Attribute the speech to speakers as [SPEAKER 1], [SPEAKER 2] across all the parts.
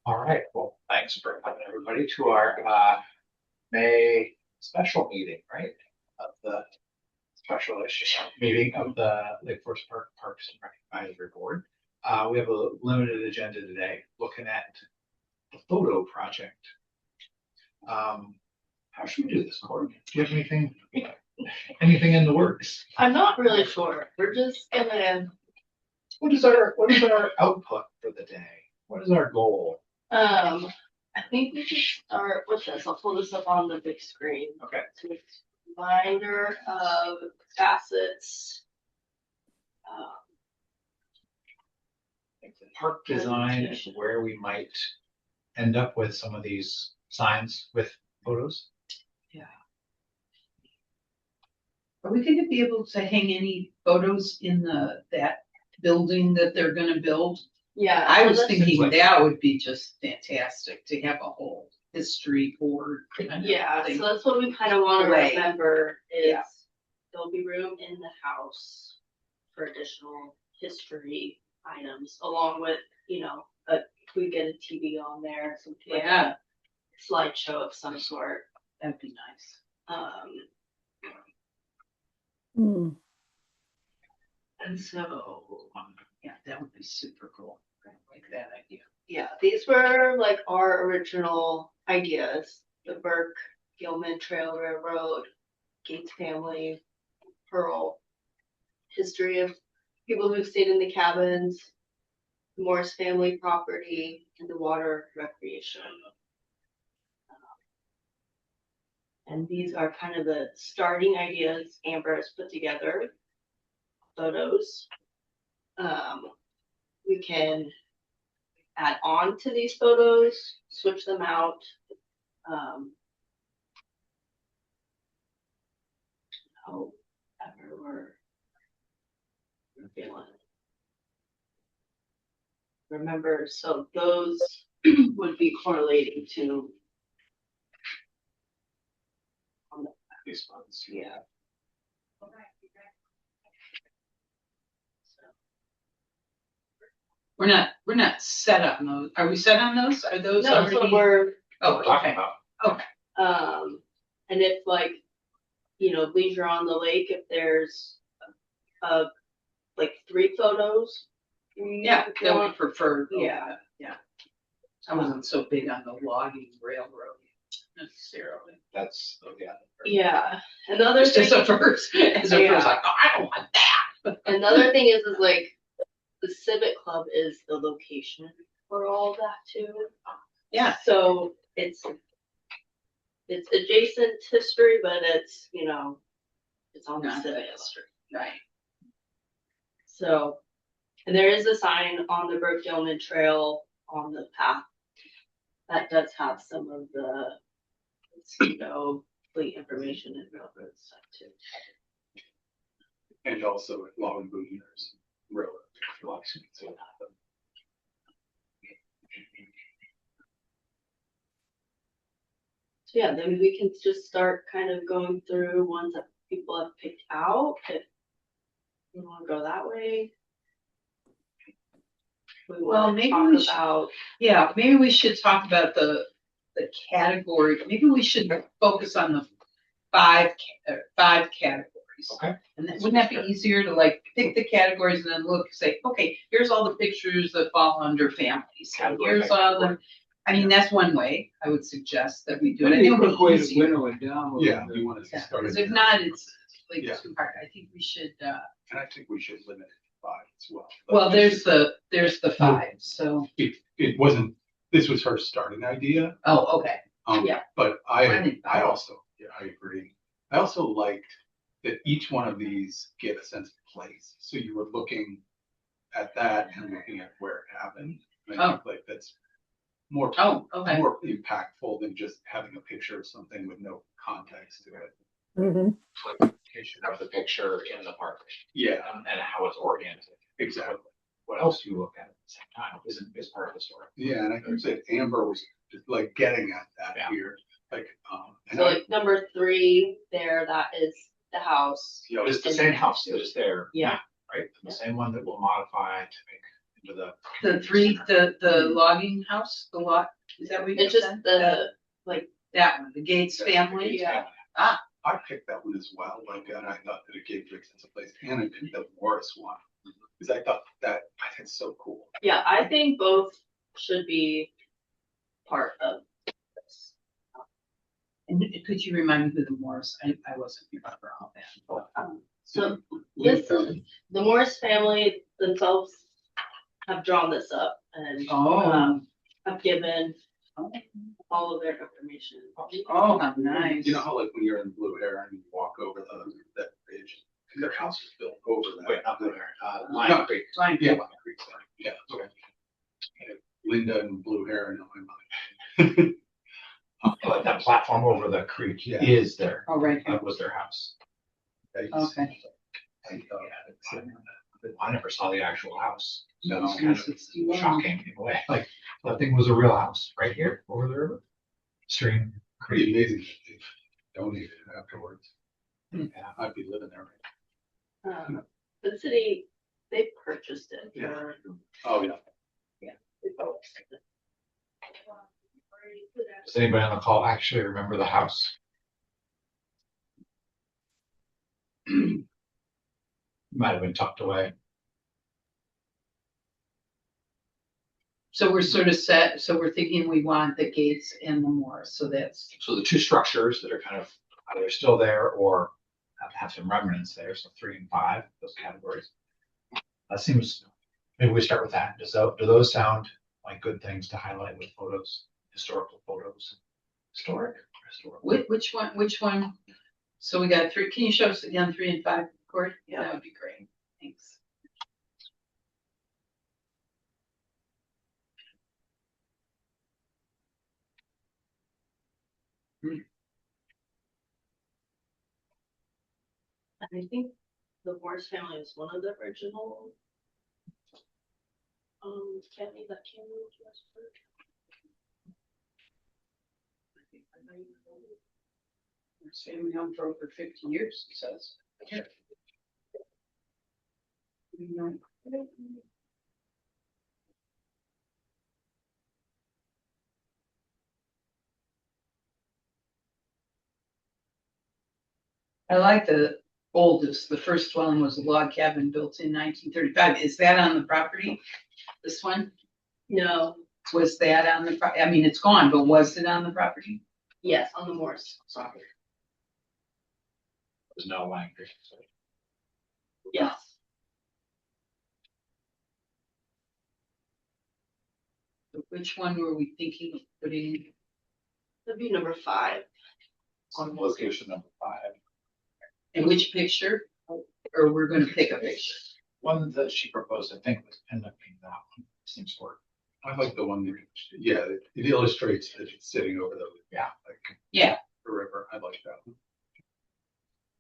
[SPEAKER 1] All right, well, thanks for coming everybody to our May special meeting, right? Of the special issue meeting of the Lake Forest Parks and Rec Advisory Board. We have a limited agenda today, looking at the photo project. How should we do this, Courtney? Do you have anything in the works?
[SPEAKER 2] I'm not really sure. We're just gonna.
[SPEAKER 1] What is our output for the day? What is our goal?
[SPEAKER 2] I think we should start with this. I'll pull this up on the big screen.
[SPEAKER 1] Okay.
[SPEAKER 2] So it's a reminder of facets.
[SPEAKER 1] Park design and where we might end up with some of these signs with photos.
[SPEAKER 3] Yeah. Are we going to be able to hang any photos in that building that they're going to build?
[SPEAKER 2] Yeah,
[SPEAKER 3] I was thinking that would be just fantastic to have a whole history board.
[SPEAKER 2] Yeah, so that's what we kind of want to remember is there'll be room in the house for additional history items, along with, if we get a TV on there, some slideshow of some sort.
[SPEAKER 3] That'd be nice.
[SPEAKER 2] And so,
[SPEAKER 3] yeah, that would be super cool. I like that idea.
[SPEAKER 2] Yeah, these were like our original ideas. The Burke Gilman Trail Railroad, Gates family, Pearl, history of people who stayed in the cabins, the Morris family property, and the water recreation. And these are kind of the starting ideas Amber has put together. Photos. We can add on to these photos, switch them out. However we're feeling. Remember, so those would be correlating to
[SPEAKER 1] These ones.
[SPEAKER 2] Yeah.
[SPEAKER 3] We're not set on those. Are we set on those? Are those
[SPEAKER 2] no,
[SPEAKER 3] already?
[SPEAKER 2] So we're
[SPEAKER 1] talking about.
[SPEAKER 3] Okay.
[SPEAKER 2] And if leisure on the lake, if there's like 3 photos.
[SPEAKER 3] Yeah, that would prefer.
[SPEAKER 2] Yeah.
[SPEAKER 3] Yeah. I wasn't so big on the logging railroad necessarily.
[SPEAKER 1] That's
[SPEAKER 2] Yeah. Another thing
[SPEAKER 3] as a first, like, I don't want that.
[SPEAKER 2] Another thing is like the Civic Club is the location for all that too.
[SPEAKER 3] Yeah.
[SPEAKER 2] So it's adjacent history, but it's it's on the Civic history.
[SPEAKER 3] Right.
[SPEAKER 2] So, and there is a sign on the Burke Gilman Trail on the path that does have some of the fleet information and railroad stuff too.
[SPEAKER 4] And also at Long Booners Railroad.
[SPEAKER 2] So yeah, then we can just start kind of going through ones that people have picked out. If you want to go that way.
[SPEAKER 3] Maybe we should talk about the category. Maybe we should focus on the five categories.
[SPEAKER 1] Okay.
[SPEAKER 3] And wouldn't that be easier to pick the categories and then say, okay, here's all the pictures that fall under families. Here's all the. I mean, that's one way I would suggest that we do it. I think
[SPEAKER 4] a way to winnow it down.
[SPEAKER 1] Yeah,
[SPEAKER 4] you want to start.
[SPEAKER 3] Because if not, it's too hard. I think we should.
[SPEAKER 4] And I think we should limit it to 5 as well.
[SPEAKER 3] Well, there's the 5. So
[SPEAKER 4] it wasn't. This was her starting idea.
[SPEAKER 3] Oh, okay.
[SPEAKER 4] Yeah. But I also I agree. I also liked that each one of these get a sense of place. So you were looking at that and looking at where it happened. I think that's more more impactful than just having a picture of something with no context to it.
[SPEAKER 1] Clarification of the picture in the park.
[SPEAKER 4] Yeah.
[SPEAKER 1] And how it's oriented.
[SPEAKER 4] Exactly.
[SPEAKER 1] What else do you look at the same time is part of the story.
[SPEAKER 4] Yeah, and I think that Amber was just getting at that here.
[SPEAKER 2] So number 3 there, that is the house.
[SPEAKER 1] It's the same house. It was there.
[SPEAKER 2] Yeah.
[SPEAKER 1] Right. The same one that we'll modify to make into the.
[SPEAKER 3] The logging house, the lot, is that what you
[SPEAKER 2] It's just
[SPEAKER 3] said?
[SPEAKER 2] that
[SPEAKER 3] That one, the Gates family.
[SPEAKER 2] Yeah.
[SPEAKER 3] Ah,
[SPEAKER 4] I picked that one as well, like, and I thought that it gave great sense of place, and I picked the Morris one. Cause I thought that's so cool.
[SPEAKER 2] Yeah, I think both should be part of this.
[SPEAKER 3] and could you remind me who the Morris, I wasn't remember all that.
[SPEAKER 2] So this is, the Morris family themselves have drawn this up and
[SPEAKER 3] Oh,
[SPEAKER 2] have given all of their information.
[SPEAKER 3] oh, how nice.
[SPEAKER 4] You know how like when you're in Blue Heron, you walk over that bridge, and their house was built over that.
[SPEAKER 1] Wait, not there,
[SPEAKER 4] No.
[SPEAKER 1] Lion Creek.
[SPEAKER 3] Fine.
[SPEAKER 4] Yeah, Lion Creek, sorry. Yeah, okay. Linda and Blue Heron on my mind.
[SPEAKER 1] Like that platform over the creek
[SPEAKER 4] Yeah.
[SPEAKER 1] is there.
[SPEAKER 3] Oh, right.
[SPEAKER 1] That was their house.
[SPEAKER 3] Okay.
[SPEAKER 1] I never saw the actual house. So
[SPEAKER 4] No.
[SPEAKER 1] it's kind of
[SPEAKER 3] 61.
[SPEAKER 1] shocking in a way. Like that thing was a real house right here over the river. Stream
[SPEAKER 4] Pretty
[SPEAKER 1] Creek.
[SPEAKER 4] amazing that they've donated it afterwards.
[SPEAKER 1] Yeah.
[SPEAKER 4] I'd be living there.
[SPEAKER 2] The city, they purchased it.
[SPEAKER 4] Yeah.
[SPEAKER 2] for-
[SPEAKER 4] Oh, yeah.
[SPEAKER 2] they purchased it.
[SPEAKER 1] Does anybody on the call actually remember the house? Might have been tucked away.
[SPEAKER 3] So we're sort of set, so we're thinking we want the Gates and the Morris, so that's,
[SPEAKER 1] So the two structures that are kind of either still there or have some remnants there, so 3 and 5, those categories. That seems, maybe we start with that. Do those sound like good things to highlight with photos, historical photos? Historical.
[SPEAKER 3] which one? So we got 3, can you show us again 3 and 5, Cory?
[SPEAKER 2] Yeah.
[SPEAKER 3] That would be great, thanks.
[SPEAKER 2] And I think the Morris family is one of the original family that came to Westford.
[SPEAKER 3] It's family home for over 50 years, it says. Here. I like the oldest, the first dwelling was a log cabin built in 1935. Is that on the property? This one?
[SPEAKER 2] No,
[SPEAKER 3] Was that on the, I mean, it's gone, but was it on the property?
[SPEAKER 2] yes, on the Morris property.
[SPEAKER 1] There's no language.
[SPEAKER 2] Yes.
[SPEAKER 3] Which one were we thinking of putting?
[SPEAKER 2] That'd be number 5.
[SPEAKER 1] On location number 5.
[SPEAKER 3] In which picture? Or we're gonna pick a picture?
[SPEAKER 1] One that she proposed, I think, was end up being that one. Seems to work.
[SPEAKER 4] I like the one that, yeah, it illustrates that it's sitting over the,
[SPEAKER 1] Yeah.
[SPEAKER 4] like
[SPEAKER 3] Yeah,
[SPEAKER 4] the river. I like that one.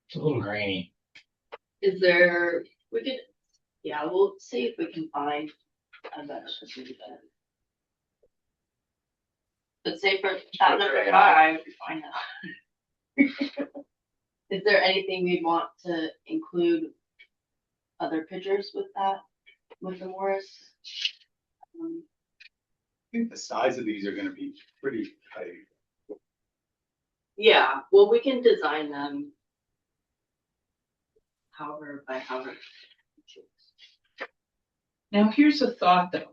[SPEAKER 1] It's a little grainy.
[SPEAKER 2] Is there, we could, yeah, we'll see if we can find a better. But say for that number 5, we find out. Is there anything we'd want to include other pictures with that, with the Morris?
[SPEAKER 4] I think the size of these are gonna be pretty tight.
[SPEAKER 2] Yeah, well, we can design them however by however.
[SPEAKER 3] now here's a thought though.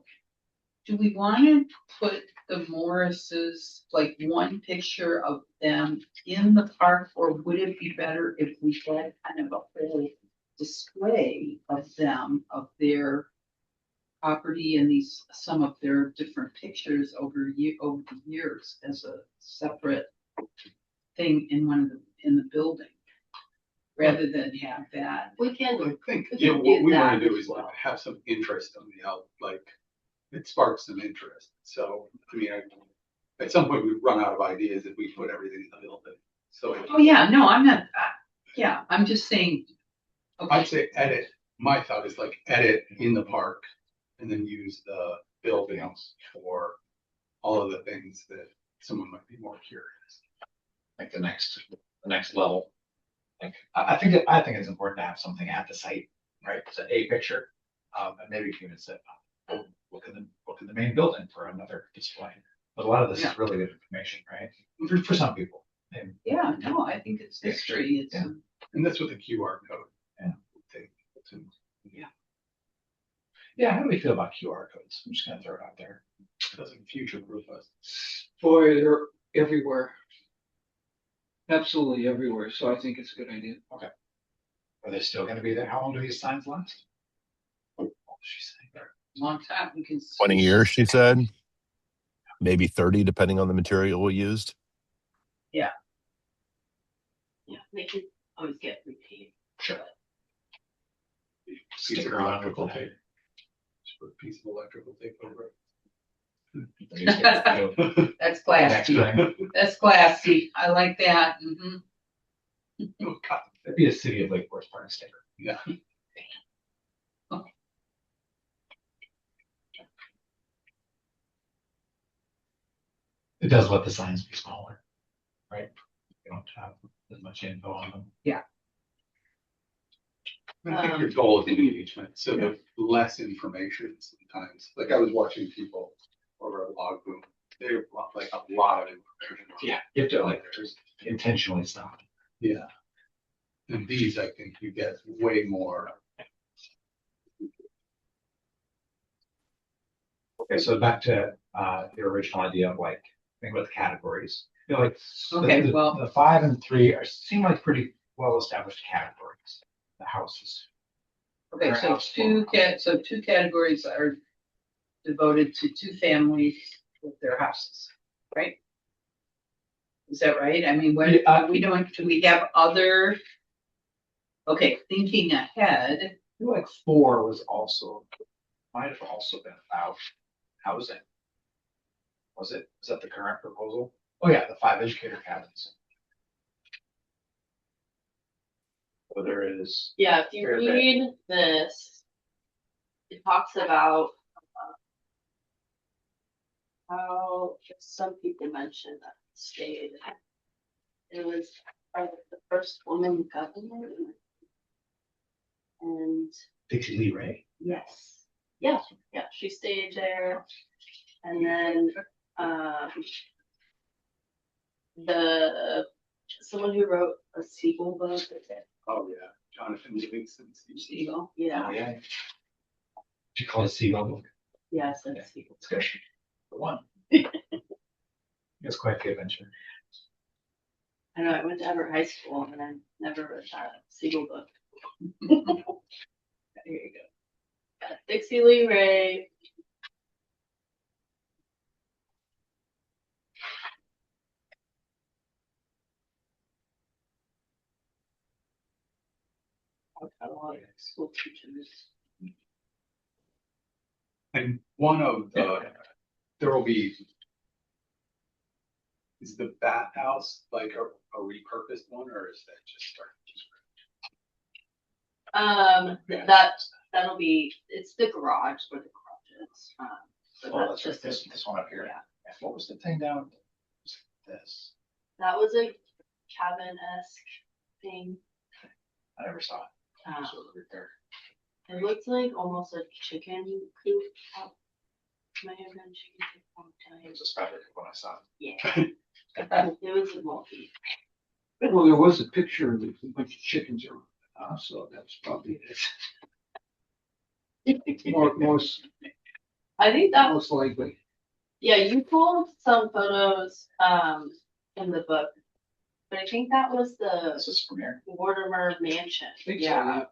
[SPEAKER 3] Do we wanna put the Morrises, like one picture of them in the park? Or would it be better if we had kind of a whole display of them, of their property and these, some of their different pictures over the years as a separate thing in in the building? Rather than have that.
[SPEAKER 2] We can,
[SPEAKER 4] I think,
[SPEAKER 2] We
[SPEAKER 4] yeah,
[SPEAKER 2] can
[SPEAKER 4] what
[SPEAKER 2] do
[SPEAKER 4] we wanna
[SPEAKER 2] that
[SPEAKER 4] do
[SPEAKER 2] as
[SPEAKER 4] is
[SPEAKER 2] well.
[SPEAKER 4] have some interest on the out, like, it sparks some interest. So, I mean, at some point we run out of ideas if we put everything in the building. So
[SPEAKER 3] Oh, yeah, no, I'm not, yeah, I'm just saying.
[SPEAKER 4] I'd
[SPEAKER 3] Okay,
[SPEAKER 4] say edit, my thought is like edit in the park and then use the buildings for all of the things that someone might be more curious.
[SPEAKER 1] Like the next level. Like, I think it's important to have something at the site, right? So a picture, and maybe you can even set look in the main building for another display. But a lot of this
[SPEAKER 3] Yeah.
[SPEAKER 1] is really good information, right? For some people. And
[SPEAKER 3] Yeah, no, I think it's history. It's,
[SPEAKER 1] Yeah.
[SPEAKER 4] And that's with the QR code.
[SPEAKER 1] Yeah.
[SPEAKER 4] Take to-
[SPEAKER 1] yeah, how do we feel about QR codes? I'm just gonna throw it out there.
[SPEAKER 4] It doesn't future-proof us.
[SPEAKER 5] Boy, they're everywhere. Absolutely everywhere, so I think it's a good idea.
[SPEAKER 1] Are they still gonna be there? How long do these signs last? Oh, she's saying there.
[SPEAKER 3] long time. We can.
[SPEAKER 6] 20 years, she said. Maybe 30, depending on the material we used.
[SPEAKER 2] Yeah, they can always get repaid.
[SPEAKER 1] Sure.
[SPEAKER 4] Piece of electrical tape. Just put a piece of electrical tape over it.
[SPEAKER 3] That's
[SPEAKER 1] Next
[SPEAKER 3] classy.
[SPEAKER 1] time,
[SPEAKER 3] That's classy. I like that. Mhm.
[SPEAKER 4] Oh, God.
[SPEAKER 1] that'd be a City of Lake Forest Park sticker.
[SPEAKER 4] Yeah.
[SPEAKER 1] It does let the signs be smaller, right? You don't have as much info on them.
[SPEAKER 4] I think your goal is engagement, so the less information sometimes. Like I was watching people over a log boom. They brought like a lot of information.
[SPEAKER 1] Yeah, you have to like just intentionally stop.
[SPEAKER 4] Yeah. And these, I think you get way more.
[SPEAKER 1] Okay, so back to the original idea of like, think about the categories. You know, like
[SPEAKER 3] Okay,
[SPEAKER 1] the,
[SPEAKER 3] well-
[SPEAKER 1] the 5 and 3 seem like pretty well established categories. The houses.
[SPEAKER 3] Okay,
[SPEAKER 1] Or
[SPEAKER 3] so
[SPEAKER 1] house
[SPEAKER 3] two
[SPEAKER 1] form.
[SPEAKER 3] two categories are devoted to two families with their houses, right? Is that right? I mean, when
[SPEAKER 1] Yeah,
[SPEAKER 3] do we have other? Okay, thinking ahead,
[SPEAKER 1] I feel like 4 was also might have also been about housing. Was it? Was that the current proposal? Oh yeah, the 5 educator cabins. So there is.
[SPEAKER 2] Yeah, if you
[SPEAKER 1] Fair bit.
[SPEAKER 2] read this, it talks about how some people mentioned that stayed. It was the first woman governor. And
[SPEAKER 1] Dixie Lee Ray.
[SPEAKER 2] yes, yeah, she stayed there. And then someone who wrote a sequel book.
[SPEAKER 4] Oh yeah, Jonathan Livingston.
[SPEAKER 2] Seagull,
[SPEAKER 1] Oh
[SPEAKER 2] yeah,
[SPEAKER 1] yeah. Did you call it Seagull?
[SPEAKER 2] yes, that's sequel.
[SPEAKER 1] It's good. The one. It's quite the adventure.
[SPEAKER 2] I know, I went to Everett High School and I never read that Seagull book. There you go. Dixie Lee Ray. I've got a lot of school teachers.
[SPEAKER 4] And one of the, there will be, is the bathhouse like a repurposed one or is that just starting?
[SPEAKER 2] That'll be, it's the garage where the garage is. So
[SPEAKER 1] Oh,
[SPEAKER 2] that's
[SPEAKER 1] that's right.
[SPEAKER 2] just
[SPEAKER 1] This one up here.
[SPEAKER 2] yeah.
[SPEAKER 1] What was the thing down? This.
[SPEAKER 2] That was a cabin-esque thing.
[SPEAKER 1] I never saw it.
[SPEAKER 2] Um,
[SPEAKER 1] So right there.
[SPEAKER 2] It looks like almost a chicken coop. May have been chicken coop one
[SPEAKER 1] It
[SPEAKER 2] time.
[SPEAKER 1] was a spectacle when I saw it.
[SPEAKER 2] Yeah. It was a multi.
[SPEAKER 5] Well, there was a picture of a bunch of chickens around, so that's probably it. Most
[SPEAKER 2] I think that was,
[SPEAKER 5] likely.
[SPEAKER 2] yeah, you pulled some photos, in the book. But I think that was the
[SPEAKER 1] This is from here.
[SPEAKER 2] Mortimer Mansion.
[SPEAKER 5] I think so,
[SPEAKER 2] Yeah.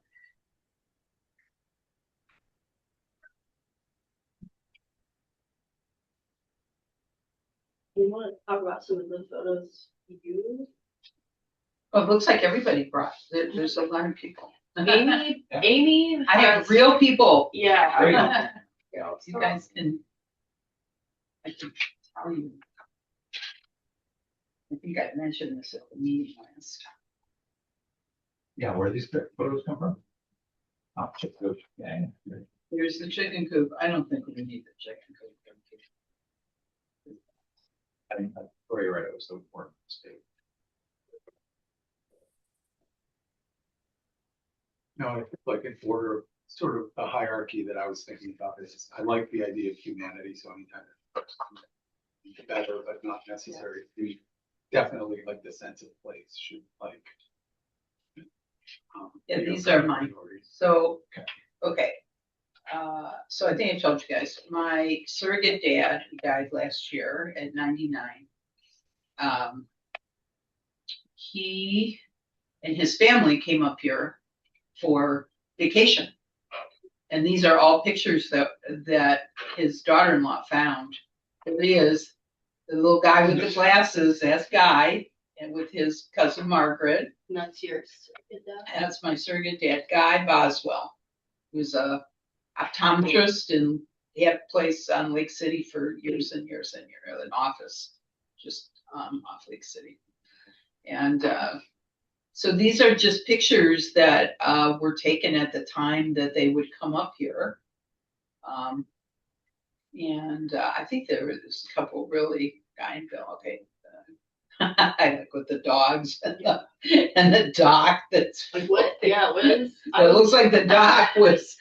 [SPEAKER 2] You want to talk about some of the photos you?
[SPEAKER 3] well, it looks like everybody brought, there's a lot of people.
[SPEAKER 2] Amy,
[SPEAKER 1] Yeah.
[SPEAKER 2] Amy.
[SPEAKER 3] I have
[SPEAKER 2] has-
[SPEAKER 3] real people.
[SPEAKER 2] Yeah.
[SPEAKER 1] Great.
[SPEAKER 3] Yeah, you guys can. I can tell you. I think I mentioned this at the meeting last time.
[SPEAKER 1] Yeah, where these photos come from? Oh, chip coop. Yeah.
[SPEAKER 3] Here's the chicken coop. I don't think we need the chicken coop.
[SPEAKER 1] I think that's where you're right. It was the important state.
[SPEAKER 4] No, I think like in order of sort of the hierarchy that I was thinking about is, I like the idea of humanity, so anytime it's better, but not necessary. We definitely like the sense of place should like.
[SPEAKER 3] Yeah,
[SPEAKER 4] you know,
[SPEAKER 3] these are mine.
[SPEAKER 4] priorities.
[SPEAKER 3] So,
[SPEAKER 1] Okay.
[SPEAKER 3] okay. So I think I told you guys, my surrogate dad, who died last year at 99. He and his family came up here for vacation. And these are all pictures that his daughter-in-law found. There he is, the little guy with the glasses, that's Guy, and with his cousin Margaret.
[SPEAKER 2] And that's yours.
[SPEAKER 3] That's my surrogate dad, Guy Boswell, who's a optometrist, and he had a place on Lake City for years and years and years, an office just off Lake City. And so these are just pictures that were taken at the time that they would come up here. And I think there was a couple really, Guy and Bill, okay. I like with the dogs and the dock that's.
[SPEAKER 2] Like what? Yeah, what is?
[SPEAKER 3] It looks like the dock was,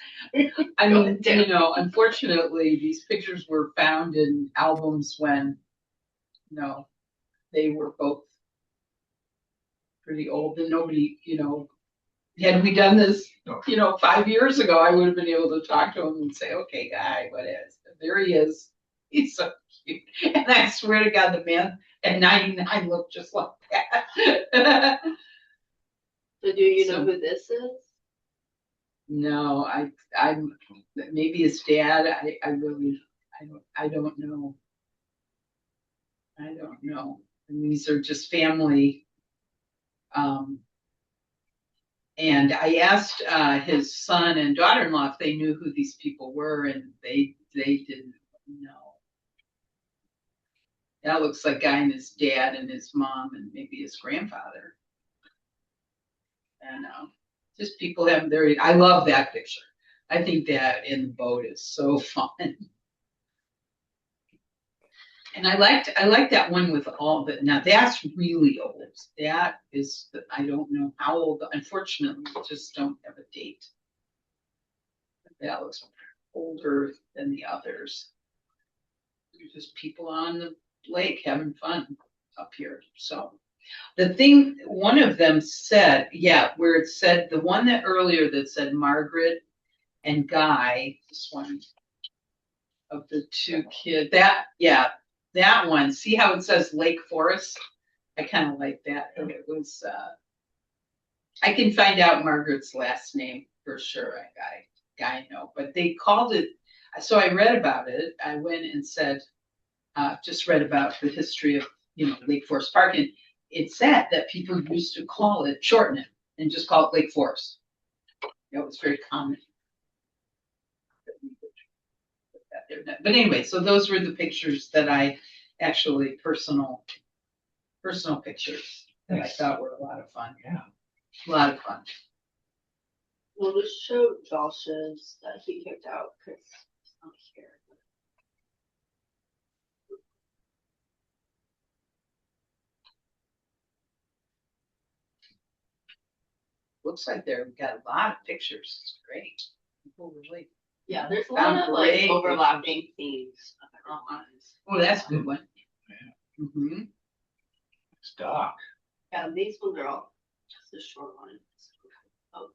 [SPEAKER 3] I
[SPEAKER 2] Go
[SPEAKER 3] mean,
[SPEAKER 2] down.
[SPEAKER 3] you know, unfortunately, these pictures were found in albums when, you know, they were both pretty old and nobody, you know, had we done this, you know, 5 years ago, I would have been able to talk to him and say, okay, Guy, what is? There he is. He's so cute. And I swear to God, the man at 99 looked just like that.
[SPEAKER 2] So do you know
[SPEAKER 3] So-
[SPEAKER 2] who this is?
[SPEAKER 3] No, I'm maybe his dad. I really, I don't know. I don't know. And these are just family. And I asked his son and daughter-in-law if they knew who these people were, and they didn't know. That looks like Guy and his dad and his mom and maybe his grandfather. And just people having their, I love that picture. I think that in the boat is so fun. And I like that one with all the, now that's really old. That is, I don't know how old, unfortunately, we just don't have a date. That looks older than the others. Just people on the lake having fun up here. So the thing, one of them said, yeah, where it said, the one that earlier that said Margaret and Guy, this one of the two kids, that, yeah, that one, see how it says Lake Forest? I kind of like that. It was, I can find out Margaret's last name for sure. Guy know, but they called it, so I read about it. I went and said, just read about the history of, you know, Lake Forest Park, and it said that people used to call it, shorten it, and just call it Lake Forest. You know, it was very common. But anyway, so those were the pictures that I actually, personal pictures that I thought were a lot of fun.
[SPEAKER 1] Yeah.
[SPEAKER 3] A lot of fun.
[SPEAKER 2] We'll just show Josh's that he picked out because it's not here.
[SPEAKER 3] Looks like they've got a lot of pictures. It's great. People really.
[SPEAKER 2] Yeah, there's a
[SPEAKER 3] Found
[SPEAKER 2] lot of
[SPEAKER 3] great
[SPEAKER 2] like overlapping themes.
[SPEAKER 3] Oh, that's a good one.
[SPEAKER 1] Yeah.
[SPEAKER 3] Mm-hmm.
[SPEAKER 1] It's Doc.
[SPEAKER 2] Yeah, these ones are all just a short one. Oh,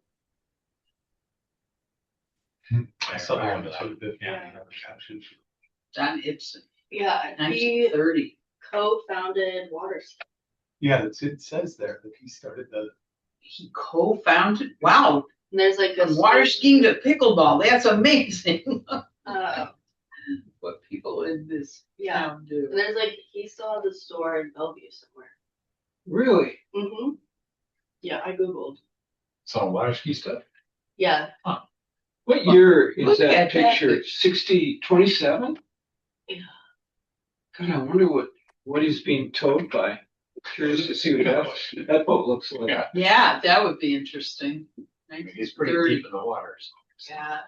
[SPEAKER 1] I still remember that.
[SPEAKER 4] The-
[SPEAKER 1] Yeah.
[SPEAKER 4] the caption.
[SPEAKER 3] John Ibsen,
[SPEAKER 2] yeah, he
[SPEAKER 3] 1930.
[SPEAKER 2] co-founded Waterscape.
[SPEAKER 4] Yeah, it says there that he started the.
[SPEAKER 3] He co-founded. Wow,
[SPEAKER 2] And there's like
[SPEAKER 3] from
[SPEAKER 2] this
[SPEAKER 3] water skiing to pickleball. That's amazing. What people in this
[SPEAKER 2] yeah,
[SPEAKER 3] town do.
[SPEAKER 2] and there's like he still has a store in Bellevue somewhere.
[SPEAKER 5] Really?
[SPEAKER 2] Mm-hmm. Yeah, I googled.
[SPEAKER 1] So water ski stuff?
[SPEAKER 2] Yeah,
[SPEAKER 5] What year is
[SPEAKER 3] Look
[SPEAKER 5] that
[SPEAKER 3] at that
[SPEAKER 5] picture? 27?
[SPEAKER 2] Yeah.
[SPEAKER 5] God, I wonder what he's being towed by. Curious to see what that boat looks like.
[SPEAKER 1] Yeah.
[SPEAKER 3] Yeah, that would be interesting.
[SPEAKER 1] I mean, he's pretty
[SPEAKER 3] 1930.
[SPEAKER 1] deep in the waters.
[SPEAKER 2] yeah.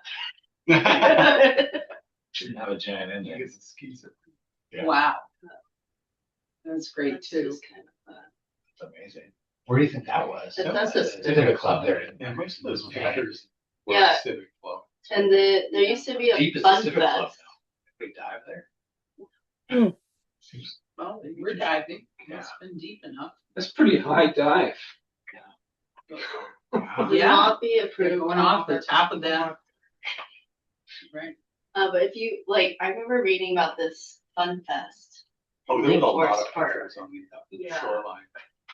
[SPEAKER 1] Shouldn't have a giant
[SPEAKER 4] I
[SPEAKER 1] engine.
[SPEAKER 4] guess it's skis.
[SPEAKER 1] Yeah.
[SPEAKER 3] Wow. That's great
[SPEAKER 2] That's
[SPEAKER 3] too.
[SPEAKER 2] just kind of fun.
[SPEAKER 1] It's amazing. Where do you think that was?
[SPEAKER 2] That's a
[SPEAKER 1] They did a club there.
[SPEAKER 4] Yeah, most of those pictures or
[SPEAKER 2] Yeah.
[SPEAKER 4] Civic Club.
[SPEAKER 2] And there used to be
[SPEAKER 1] Deep
[SPEAKER 2] a
[SPEAKER 1] is the
[SPEAKER 2] fun
[SPEAKER 1] Civic Club
[SPEAKER 2] fest.
[SPEAKER 1] now. We dive there.
[SPEAKER 3] Well, we're diving.
[SPEAKER 1] Yeah.
[SPEAKER 3] It's been deep enough.
[SPEAKER 5] That's pretty high dive.
[SPEAKER 1] Wow.
[SPEAKER 2] Would
[SPEAKER 3] Yeah.
[SPEAKER 2] not be
[SPEAKER 3] They're
[SPEAKER 2] approved.
[SPEAKER 3] going off the top of that. Right.
[SPEAKER 2] But if you like, I remember reading about this fun fest.
[SPEAKER 4] Oh, there was a
[SPEAKER 2] Lake
[SPEAKER 4] lot
[SPEAKER 2] Forest
[SPEAKER 4] of
[SPEAKER 2] Park.
[SPEAKER 4] pictures on the
[SPEAKER 2] Yeah.
[SPEAKER 4] shoreline.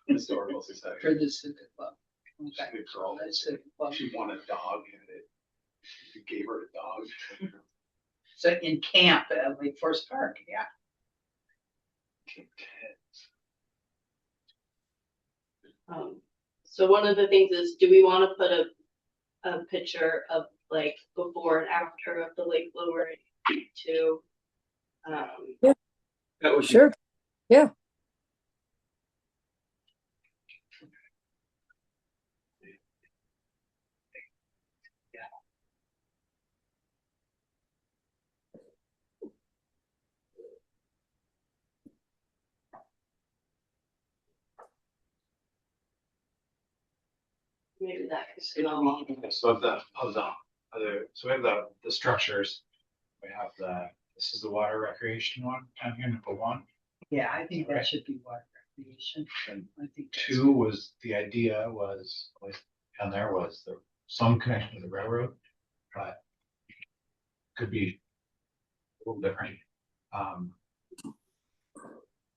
[SPEAKER 4] Historical
[SPEAKER 3] For
[SPEAKER 4] Society.
[SPEAKER 3] the Civic Club. Okay.
[SPEAKER 4] Civic Club.
[SPEAKER 3] That's Civic Club.
[SPEAKER 4] She wanted a dog and it gave her a dog.
[SPEAKER 3] So in camp at Lake Forest Park, yeah.
[SPEAKER 2] So one of the things is, do we want to put a picture of like before and after of the lake lowering to,
[SPEAKER 5] That would be
[SPEAKER 7] Sure. Yeah.
[SPEAKER 2] maybe that could go.
[SPEAKER 1] Okay, so of the other, so we have the structures. We have this is the water recreation one, down here, number 1.
[SPEAKER 3] Yeah, I think
[SPEAKER 1] Okay.
[SPEAKER 3] that should be water recreation.
[SPEAKER 1] And
[SPEAKER 3] I think that's-
[SPEAKER 1] 2 was, the idea was, at least down there was some connection to the railroad, but could be a little different.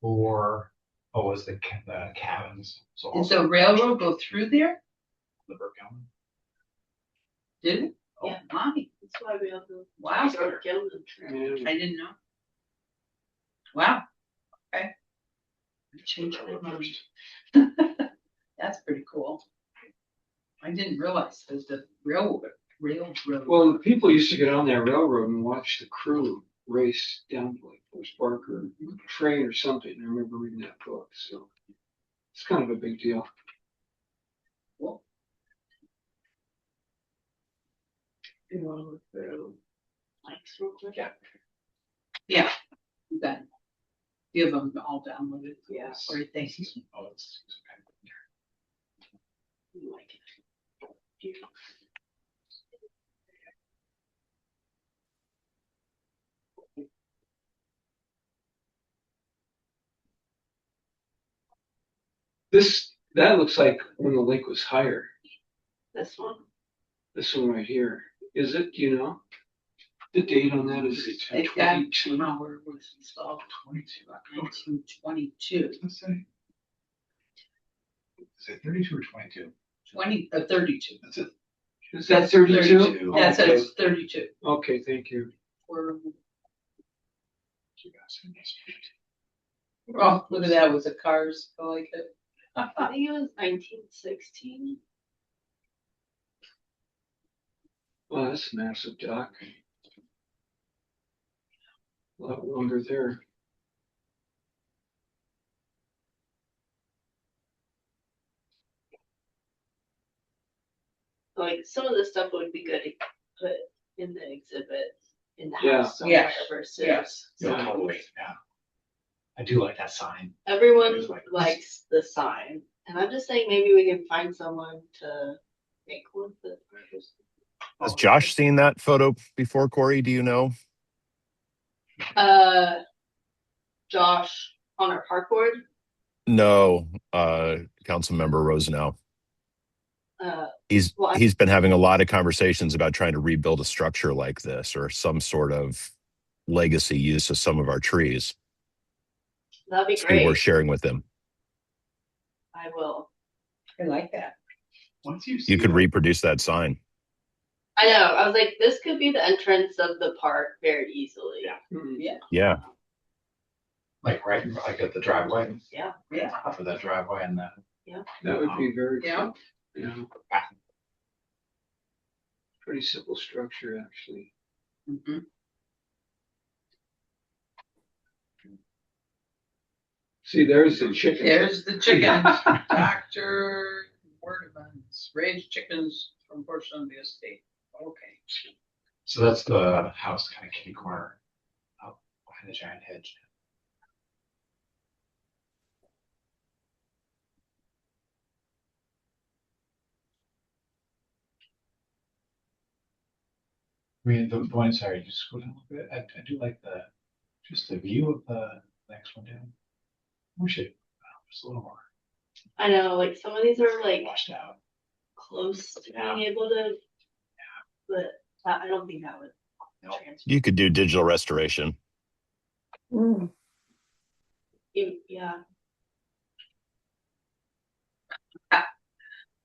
[SPEAKER 1] Or, was the cabins, so
[SPEAKER 3] Did
[SPEAKER 1] also
[SPEAKER 3] the railroad go through there?
[SPEAKER 1] the Burke County.
[SPEAKER 3] Did it?
[SPEAKER 2] Yeah.
[SPEAKER 3] Oh, my.
[SPEAKER 2] That's why we have the.
[SPEAKER 3] Wow.
[SPEAKER 2] Dark Gilman Trail.
[SPEAKER 5] Yeah.
[SPEAKER 3] I didn't know. Wow. Okay. I changed my mind. That's pretty cool. I didn't realize that the railroad.
[SPEAKER 5] Well, the people used to get on that railroad and watch the crew race down to like Forest Park or train or something. I remember reading that book, so it's kind of a big deal.
[SPEAKER 3] Cool.
[SPEAKER 2] You want to look through likes real quick?
[SPEAKER 1] Yeah.
[SPEAKER 3] Yeah. You got it. You have them all downloaded.
[SPEAKER 2] Yes.
[SPEAKER 3] Or you think?
[SPEAKER 1] Oh, it's okay.
[SPEAKER 2] You like it.
[SPEAKER 5] That looks like when the lake was higher.
[SPEAKER 2] This one.
[SPEAKER 5] This one right here. Is it, do you know? The date on that is
[SPEAKER 3] It's got
[SPEAKER 5] 22.
[SPEAKER 3] power was installed 1922.
[SPEAKER 1] Let's say. Is it 32 or 22?
[SPEAKER 3] 32.
[SPEAKER 1] That's it.
[SPEAKER 5] Is that
[SPEAKER 3] That's
[SPEAKER 5] 32?
[SPEAKER 3] That
[SPEAKER 5] Okay.
[SPEAKER 3] says 32.
[SPEAKER 5] Okay, thank you.
[SPEAKER 3] Oh, look at that with the cars. I like it.
[SPEAKER 2] I think it was 1916.
[SPEAKER 5] Wow, that's a massive dock. A lot longer there.
[SPEAKER 2] Like some of the stuff would be good to put in the exhibit in the
[SPEAKER 5] Yeah.
[SPEAKER 2] house somewhere
[SPEAKER 3] Yes.
[SPEAKER 2] versus.
[SPEAKER 3] Yes.
[SPEAKER 1] No, totally, yeah. I do like that sign.
[SPEAKER 2] Everyone
[SPEAKER 1] It's like-
[SPEAKER 2] likes the sign, and I'm just saying maybe we can find someone to make one that.
[SPEAKER 6] Has Josh seen that photo before, Corey? Do you know?
[SPEAKER 2] Josh on our park board.
[SPEAKER 6] No, Councilmember Rosenau. He's
[SPEAKER 2] Well,
[SPEAKER 6] he's been having a lot of conversations about trying to rebuild a structure like this or some sort of legacy use of some of our trees.
[SPEAKER 2] That'd be
[SPEAKER 6] It's been
[SPEAKER 2] great.
[SPEAKER 6] worth sharing with them.
[SPEAKER 2] I will.
[SPEAKER 3] I like that.
[SPEAKER 1] Once you see
[SPEAKER 6] You could
[SPEAKER 1] it,
[SPEAKER 6] reproduce that sign.
[SPEAKER 2] I know. I was like, this could be the entrance of the park very easily.
[SPEAKER 1] Yeah.
[SPEAKER 5] Mhm.
[SPEAKER 6] Yeah.
[SPEAKER 1] like right, like at the driveway,
[SPEAKER 2] Yeah.
[SPEAKER 3] Yeah.
[SPEAKER 1] for that driveway and then.
[SPEAKER 5] That would be very
[SPEAKER 3] Yeah.
[SPEAKER 5] cool. Yeah. Pretty simple structure, actually.
[SPEAKER 3] Mhm.
[SPEAKER 5] See, there's the chicken.
[SPEAKER 3] There's the chickens. Dr. Wordemans, raised chickens from portion of the estate. Okay.
[SPEAKER 1] So that's the house kind of kitty corner out behind the giant hedge. mean, the one, sorry, just scroll down a little bit. I do like just the view of the next one down. Wish it, just a little more
[SPEAKER 2] I know, like some of these are like
[SPEAKER 1] washed out.
[SPEAKER 2] close to
[SPEAKER 1] Yeah.
[SPEAKER 2] being able to, but I don't think that would
[SPEAKER 1] Nope.
[SPEAKER 2] transfer.
[SPEAKER 6] You could do digital restoration.
[SPEAKER 7] Mm.
[SPEAKER 2] Yeah,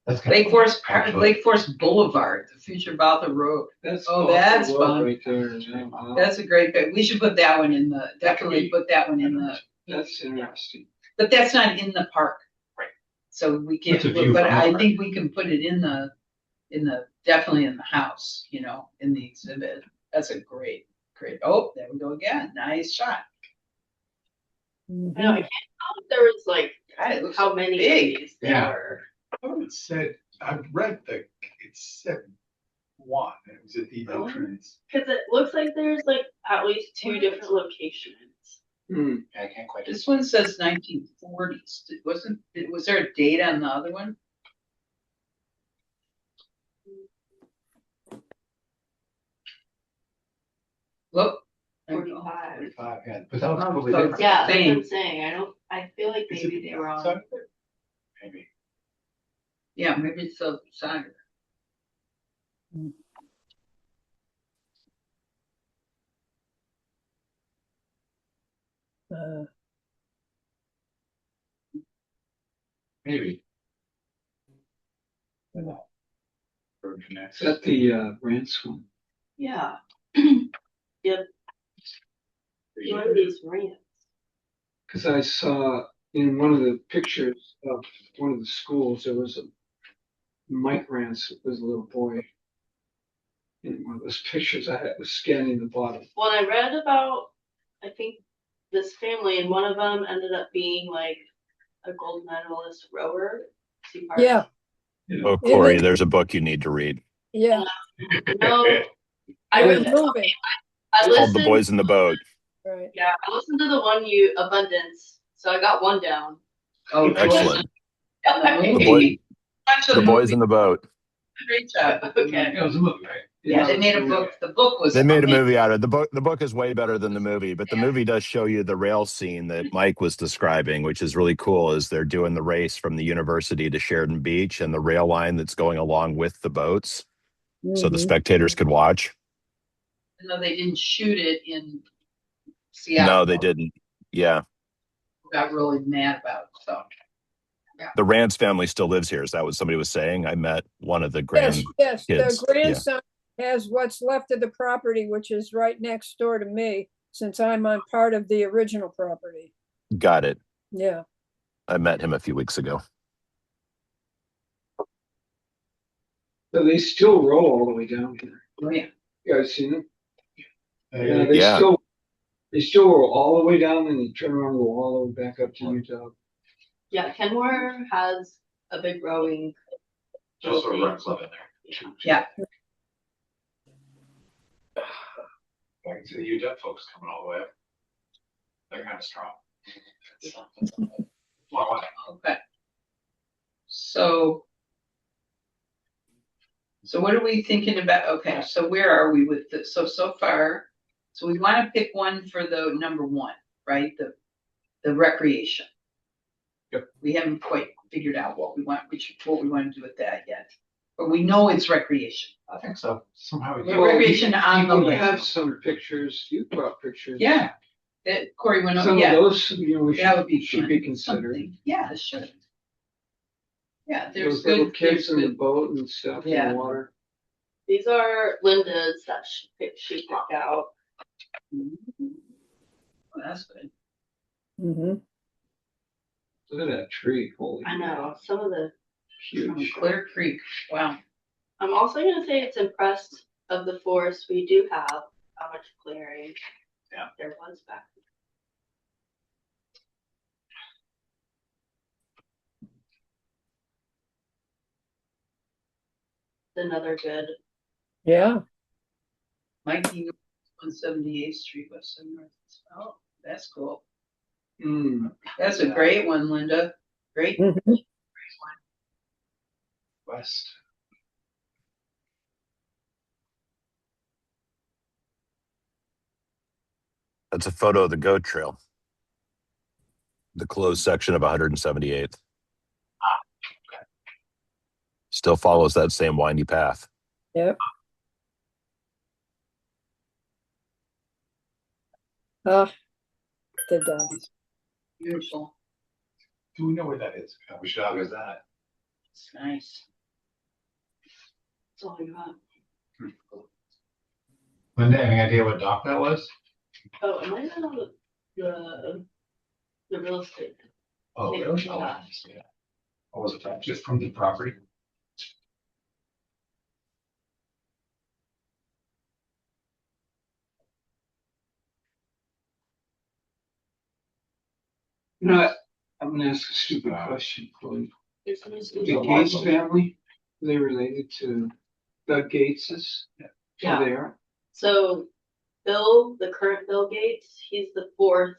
[SPEAKER 1] That's kind
[SPEAKER 3] Lake
[SPEAKER 1] of
[SPEAKER 3] Forest
[SPEAKER 1] fun,
[SPEAKER 3] Park,
[SPEAKER 1] actually.
[SPEAKER 3] Lake Forest Boulevard, the future Balta Road.
[SPEAKER 5] That's
[SPEAKER 3] Oh,
[SPEAKER 5] off the
[SPEAKER 3] that's
[SPEAKER 5] wall
[SPEAKER 3] fun.
[SPEAKER 5] right there. Yeah, wow.
[SPEAKER 3] That's a great pick. We should put that one in the, definitely put that one in the,
[SPEAKER 5] That's interesting.
[SPEAKER 3] but that's not in the park.
[SPEAKER 1] Right.
[SPEAKER 3] So we can't,
[SPEAKER 1] That's a view
[SPEAKER 3] but
[SPEAKER 1] from the
[SPEAKER 3] I
[SPEAKER 1] park.
[SPEAKER 3] think we can put it in the, definitely in the house, you know, in the exhibit. That's a great. Oh, there we go again. Nice shot.
[SPEAKER 2] I know, I can't tell if there was like
[SPEAKER 3] God, it looks
[SPEAKER 2] how
[SPEAKER 3] so
[SPEAKER 2] many
[SPEAKER 3] big.
[SPEAKER 2] of these there
[SPEAKER 1] Yeah.
[SPEAKER 2] were.
[SPEAKER 4] I thought it said, I read it said one, it was at the
[SPEAKER 2] Oh.
[SPEAKER 4] entrance.
[SPEAKER 2] Cause it looks like there's like at least 2 different locations.
[SPEAKER 5] Hmm.
[SPEAKER 1] I can't quite.
[SPEAKER 3] This one says 1940s. Was there a date on the other one? Look. there we go.
[SPEAKER 2] 45.
[SPEAKER 1] 45, yeah, but that was probably
[SPEAKER 3] so-
[SPEAKER 1] different.
[SPEAKER 2] Yeah, that's what
[SPEAKER 3] Same.
[SPEAKER 2] I'm saying. I feel like
[SPEAKER 1] Is
[SPEAKER 2] maybe
[SPEAKER 1] it
[SPEAKER 2] they were on.
[SPEAKER 1] outside of it? Maybe.
[SPEAKER 3] Yeah, maybe it's the cider.
[SPEAKER 7] Uh,
[SPEAKER 1] Maybe. No. Version X.
[SPEAKER 5] Is that the Rance one?
[SPEAKER 2] Yeah. Yep. One of these rants.
[SPEAKER 5] Because I saw in one of the pictures of one of the schools, there was a Mike Rance was a little boy. In one of those pictures I was scanning the bottom.
[SPEAKER 2] When I read about, I think this family, and one of them ended up being like a gold medalist rower. Sea Park.
[SPEAKER 7] Yeah,
[SPEAKER 6] Oh, Corey, there's a book you need to read
[SPEAKER 7] yeah.
[SPEAKER 2] No, I
[SPEAKER 7] It
[SPEAKER 2] read.
[SPEAKER 7] was moving,
[SPEAKER 2] I
[SPEAKER 6] called
[SPEAKER 2] listened.
[SPEAKER 6] The Boys in the Boat.
[SPEAKER 7] right.
[SPEAKER 2] Yeah, I listened to the one Abundance, so I got one down.
[SPEAKER 3] Oh,
[SPEAKER 6] Excellent.
[SPEAKER 3] The
[SPEAKER 6] boy-
[SPEAKER 3] Watch
[SPEAKER 6] The Boys in the Boat.
[SPEAKER 3] Great job.
[SPEAKER 2] Okay.
[SPEAKER 1] It was a movie, right?
[SPEAKER 3] Yeah, they made a book. The book was.
[SPEAKER 6] They made a
[SPEAKER 3] amazing.
[SPEAKER 6] movie out of it. The book is way better than the movie, but the movie does show you the rail scene that Mike was describing, which is really cool. Is they're doing the race from the university to Sheridan Beach and the rail line that's going along with the boats, so the
[SPEAKER 7] Mhm.
[SPEAKER 6] spectators could watch.
[SPEAKER 3] No, they didn't shoot it in Seattle.
[SPEAKER 6] No, they didn't. Yeah,
[SPEAKER 3] Got really mad about it, so.
[SPEAKER 6] the Rance family still lives here. Is that what somebody was saying? I met one of the
[SPEAKER 7] Yes, yes,
[SPEAKER 6] kids,
[SPEAKER 7] the grandson has what's left of the property, which is right next door to me, since I'm on part of the original property.
[SPEAKER 6] Got it.
[SPEAKER 7] Yeah,
[SPEAKER 6] I met him a few weeks ago.
[SPEAKER 5] So they still roll all the way down here.
[SPEAKER 3] Oh, yeah.
[SPEAKER 5] You guys seen them?
[SPEAKER 1] Yeah,
[SPEAKER 5] They
[SPEAKER 6] Yeah.
[SPEAKER 5] still roll all the way down and they turn around and go all the way back up to Utah.
[SPEAKER 2] Yeah, Kenmore has a big rowing.
[SPEAKER 1] There's also a
[SPEAKER 2] building.
[SPEAKER 1] rec club in there. too.
[SPEAKER 3] Yeah.
[SPEAKER 1] I can see the UW folks coming all the way up. They're kind of strong. Long way.
[SPEAKER 3] Okay. So what are we thinking about? Okay, so where are we with this? So far, so we want to pick one for the number one, right? The recreation.
[SPEAKER 1] Yep.
[SPEAKER 3] We haven't quite figured out what we want to do with that yet, but we know it's recreation.
[SPEAKER 1] I think so. Somehow we
[SPEAKER 3] Yeah,
[SPEAKER 1] do.
[SPEAKER 3] recreation on the
[SPEAKER 5] We
[SPEAKER 3] list.
[SPEAKER 5] have some pictures, you brought pictures.
[SPEAKER 3] Yeah. That Corey went
[SPEAKER 5] Some
[SPEAKER 3] over,
[SPEAKER 5] of
[SPEAKER 3] yeah.
[SPEAKER 5] those, we
[SPEAKER 3] That would be
[SPEAKER 5] should
[SPEAKER 3] fun.
[SPEAKER 5] be considered.
[SPEAKER 3] Something. Yeah, it should. Yeah, there's
[SPEAKER 5] Those little
[SPEAKER 3] good,
[SPEAKER 5] kids
[SPEAKER 3] there's
[SPEAKER 5] in the
[SPEAKER 3] good.
[SPEAKER 5] boat and stuff in
[SPEAKER 3] Yeah.
[SPEAKER 5] the water.
[SPEAKER 2] These are Linda's that she picked out.
[SPEAKER 3] Well, that's good.
[SPEAKER 7] mhm.
[SPEAKER 5] Look at that tree, holy.
[SPEAKER 2] I know some of the.
[SPEAKER 3] From
[SPEAKER 5] Huge.
[SPEAKER 3] Clear Creek, wow.
[SPEAKER 2] I'm also gonna say it's impressed of the forest we do have, how much clearing.
[SPEAKER 1] Yeah.
[SPEAKER 2] There was back. Another good.
[SPEAKER 7] Yeah,
[SPEAKER 3] Mikey, 178th Street, West North. Oh, that's cool.
[SPEAKER 5] Mm.
[SPEAKER 3] That's a great one, Linda. Great.
[SPEAKER 7] mhm.
[SPEAKER 3] Great
[SPEAKER 1] West.
[SPEAKER 6] That's a photo of the goat trail. The closed section of 178th.
[SPEAKER 1] Okay.
[SPEAKER 6] Still follows that same windy path.
[SPEAKER 7] Yep. Ah, they're done.
[SPEAKER 3] Beautiful.
[SPEAKER 4] Do we know where that is?
[SPEAKER 1] Which dog is that?
[SPEAKER 3] It's nice.
[SPEAKER 2] That's all I got.
[SPEAKER 1] Linda, any idea what dock that was?
[SPEAKER 2] Oh, am I on the real estate?
[SPEAKER 1] Oh,
[SPEAKER 2] Maybe,
[SPEAKER 1] really?
[SPEAKER 2] yeah.
[SPEAKER 1] Yeah. What was it? Just from the property?
[SPEAKER 5] You know what? I'm gonna ask a stupid question for you.
[SPEAKER 2] It's nice to
[SPEAKER 5] The
[SPEAKER 2] know.
[SPEAKER 5] Gates family, are they related to the Gateses?
[SPEAKER 2] Yeah.
[SPEAKER 5] Are they are?
[SPEAKER 2] So Bill, the current Bill Gates, he's the fourth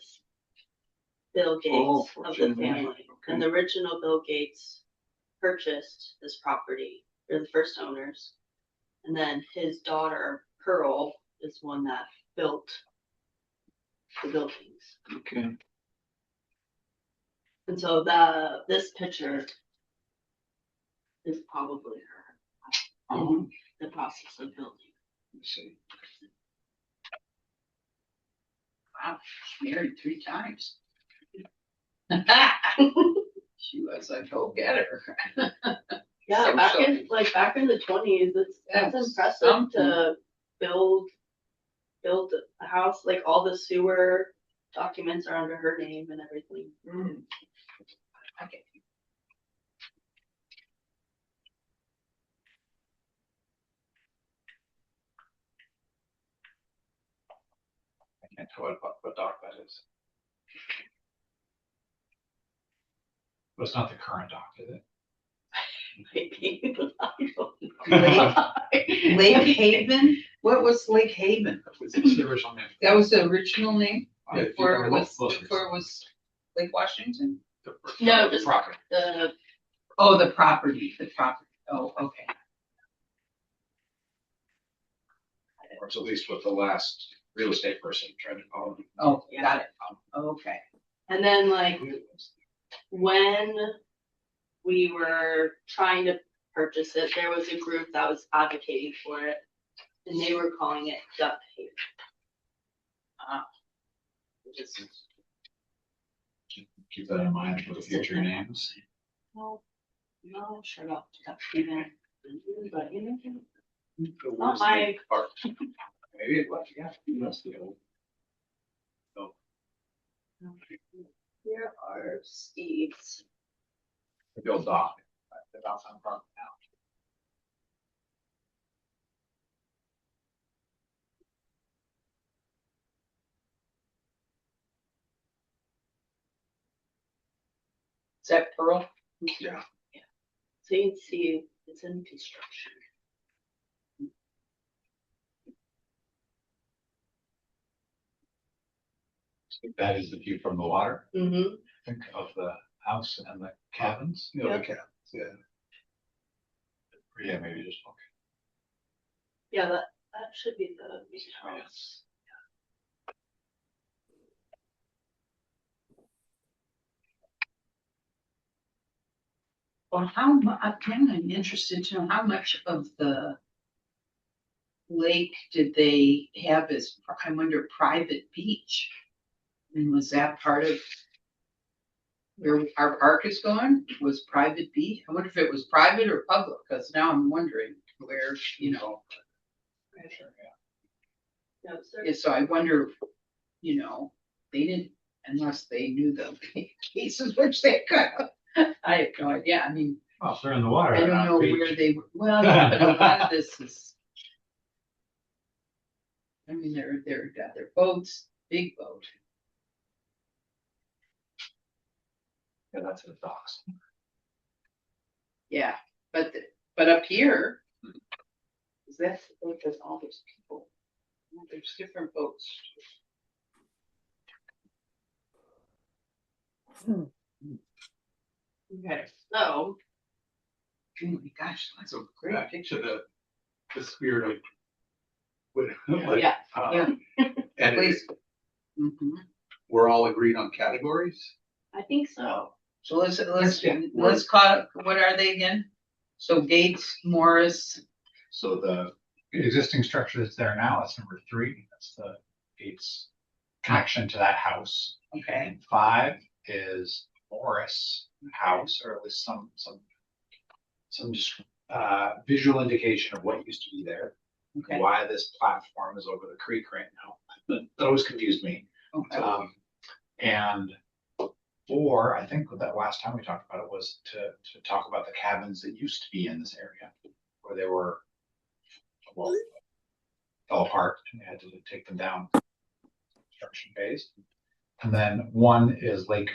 [SPEAKER 2] Bill Gates
[SPEAKER 5] fourth
[SPEAKER 2] of the
[SPEAKER 5] generation.
[SPEAKER 2] family.
[SPEAKER 5] Okay.
[SPEAKER 2] And the original Bill Gates purchased this property. They're the first owners. And then his daughter, Pearl, is one that built the buildings.
[SPEAKER 5] Okay.
[SPEAKER 2] And so this picture is probably her in the process of building.
[SPEAKER 5] Let's see.
[SPEAKER 3] Wow, she's married 3 times. She was a go-getter.
[SPEAKER 2] Yeah,
[SPEAKER 3] So
[SPEAKER 2] back
[SPEAKER 3] shocking.
[SPEAKER 2] back in the 20s, that's
[SPEAKER 3] That's
[SPEAKER 2] impressive
[SPEAKER 3] something.
[SPEAKER 2] to build a house. Like all the sewer documents are under her name and everything.
[SPEAKER 3] Okay.
[SPEAKER 1] I can't tell what dock that is. But it's not the current dock, is it?
[SPEAKER 2] Maybe. I don't know.
[SPEAKER 3] Lake Haven? What was Lake Haven?
[SPEAKER 1] It's the original name.
[SPEAKER 3] That was the original name
[SPEAKER 1] Yeah,
[SPEAKER 3] before it was
[SPEAKER 1] most
[SPEAKER 3] Lake Washington?
[SPEAKER 2] No, just
[SPEAKER 1] property.
[SPEAKER 3] Oh, the property. Oh, okay.
[SPEAKER 1] Or it's at least what the last real estate person tried to call it.
[SPEAKER 3] Oh, got it. Okay.
[SPEAKER 2] And then when we were trying to purchase it, there was a group that was advocating for it, and they were calling it Duck Haven. Which is
[SPEAKER 1] Keep that in mind for the future names.
[SPEAKER 2] no, sure about Duck Haven, but
[SPEAKER 1] Not
[SPEAKER 2] my-
[SPEAKER 1] Maybe it was, yeah. That's the old.
[SPEAKER 2] here are Steve's.
[SPEAKER 1] The old dock. The dock's on front now.
[SPEAKER 3] Is that Pearl?
[SPEAKER 1] Yeah.
[SPEAKER 2] So you can see it's in construction.
[SPEAKER 1] So that is the view from the water.
[SPEAKER 2] Mm-hmm.
[SPEAKER 1] Think of the house and the cabins.
[SPEAKER 4] You know,
[SPEAKER 2] Yeah.
[SPEAKER 4] the cabins, yeah.
[SPEAKER 1] Yeah, maybe just okay.
[SPEAKER 2] Yeah, that should be the house.
[SPEAKER 3] Well, I'm kind of interested to know how much of the lake did they have as, I wonder, private beach? I mean, was that part of where our park is going? Was private beach? I wonder if it was private or public, because now I'm wondering where,
[SPEAKER 2] No, sir.
[SPEAKER 3] yeah, so I wonder, they didn't, unless they knew the cases, which they could have. I have no idea. I mean,
[SPEAKER 1] Oh, if they're in the water.
[SPEAKER 3] I
[SPEAKER 1] they're
[SPEAKER 3] don't
[SPEAKER 1] not
[SPEAKER 3] know
[SPEAKER 1] beach.
[SPEAKER 3] where they were. Well, yeah, but a lot of this is. I mean, they're got their boats, big boat.
[SPEAKER 1] Yeah, that's the docks.
[SPEAKER 3] Yeah, but up here, is that there's all those people. There's different boats. Okay,
[SPEAKER 2] So,
[SPEAKER 3] oh my gosh, that's a great
[SPEAKER 4] Back
[SPEAKER 3] picture.
[SPEAKER 4] to the spirit of.
[SPEAKER 2] yeah,
[SPEAKER 4] And
[SPEAKER 3] Please. Mhm.
[SPEAKER 4] We're all agreed on categories?
[SPEAKER 2] I think so.
[SPEAKER 3] So
[SPEAKER 1] Yeah.
[SPEAKER 3] let's call it, what are they again? So Gates, Morris,
[SPEAKER 1] So the existing structure that's there now, that's number 3. That's the gates connection to that house.
[SPEAKER 3] okay,
[SPEAKER 1] And 5 is Morris House, or at least some just visual indication of what used to be there.
[SPEAKER 3] okay,
[SPEAKER 1] Why this platform is over the creek right now. That always confused me.
[SPEAKER 3] okay.
[SPEAKER 1] And 4, I think that last time we talked about it was to talk about the cabins that used to be in this area, where they were, well, fell apart and they had to take them down construction phase. And then 1 is lake